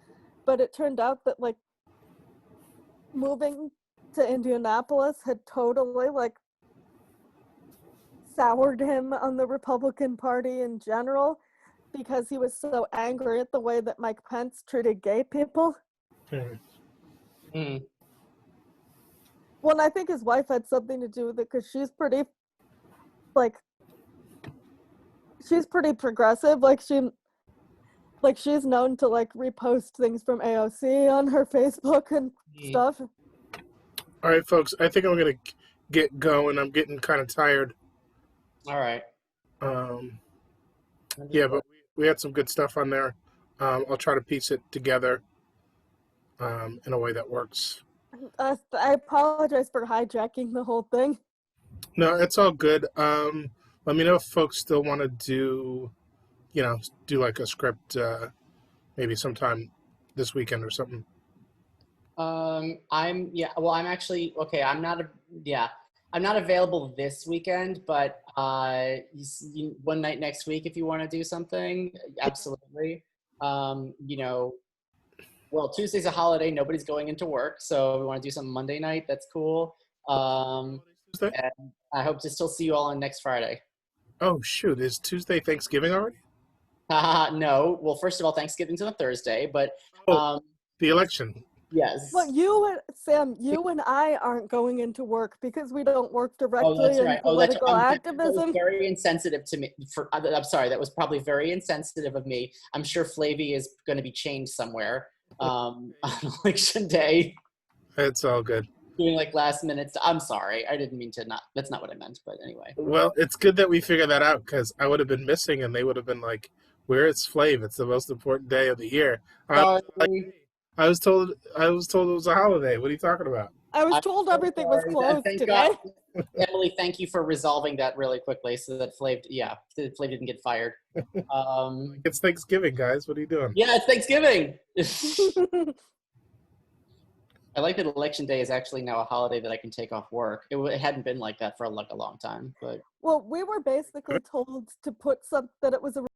but it turned out that moving to Indianapolis had totally soured him on the Republican Party in general because he was so angry at the way that Mike Pence treated gay people.
Mm.
Well, and I think his wife had something to do with it because she's pretty progressive. She's known to repost things from AOC on her Facebook and stuff.
All right, folks, I think I'm going to get going. I'm getting kind of tired.
All right.
Yeah, but we had some good stuff on there. I'll try to piece it together in a way that works.
I apologize for hijacking the whole thing.
No, it's all good. Let me know if folks still want to do a script maybe sometime this weekend or something.
I'm actually okay. I'm not available this weekend, but one night next week if you want to do something, absolutely. Well, Tuesday's a holiday. Nobody's going into work, so if we want to do something Monday night, that's cool. And I hope to still see you all on next Friday.
Oh, shoot. Is Tuesday Thanksgiving already?
No. Well, first of all, Thanksgiving's on a Thursday, but
the election.
Yes.
Well, Sam, you and I aren't going into work because we don't work directly in political activism.
That was very insensitive to me. I'm sorry, that was probably very insensitive of me. I'm sure Flavy is going to be changed somewhere on election day.
It's all good.
Doing last minute. I'm sorry, I didn't mean to not. That's not what I meant. But anyway.
Well, it's good that we figured that out because I would have been missing, and they would have been like, "Where is Flav? It's the most important day of the year." I was told it was a holiday. What are you talking about?
I was
I'm
told
so
everything was
sorry.
closed
Thank
today.
God. Emily, thank you for resolving that really quickly so that Flav didn't get fired.
It's Thanksgiving, guys. What are you doing?
Yeah, it's Thanksgiving. I like that election day is actually now a holiday that I can take off work. It hadn't been like that for like a long time, but
Well, we were basically told to put that it was a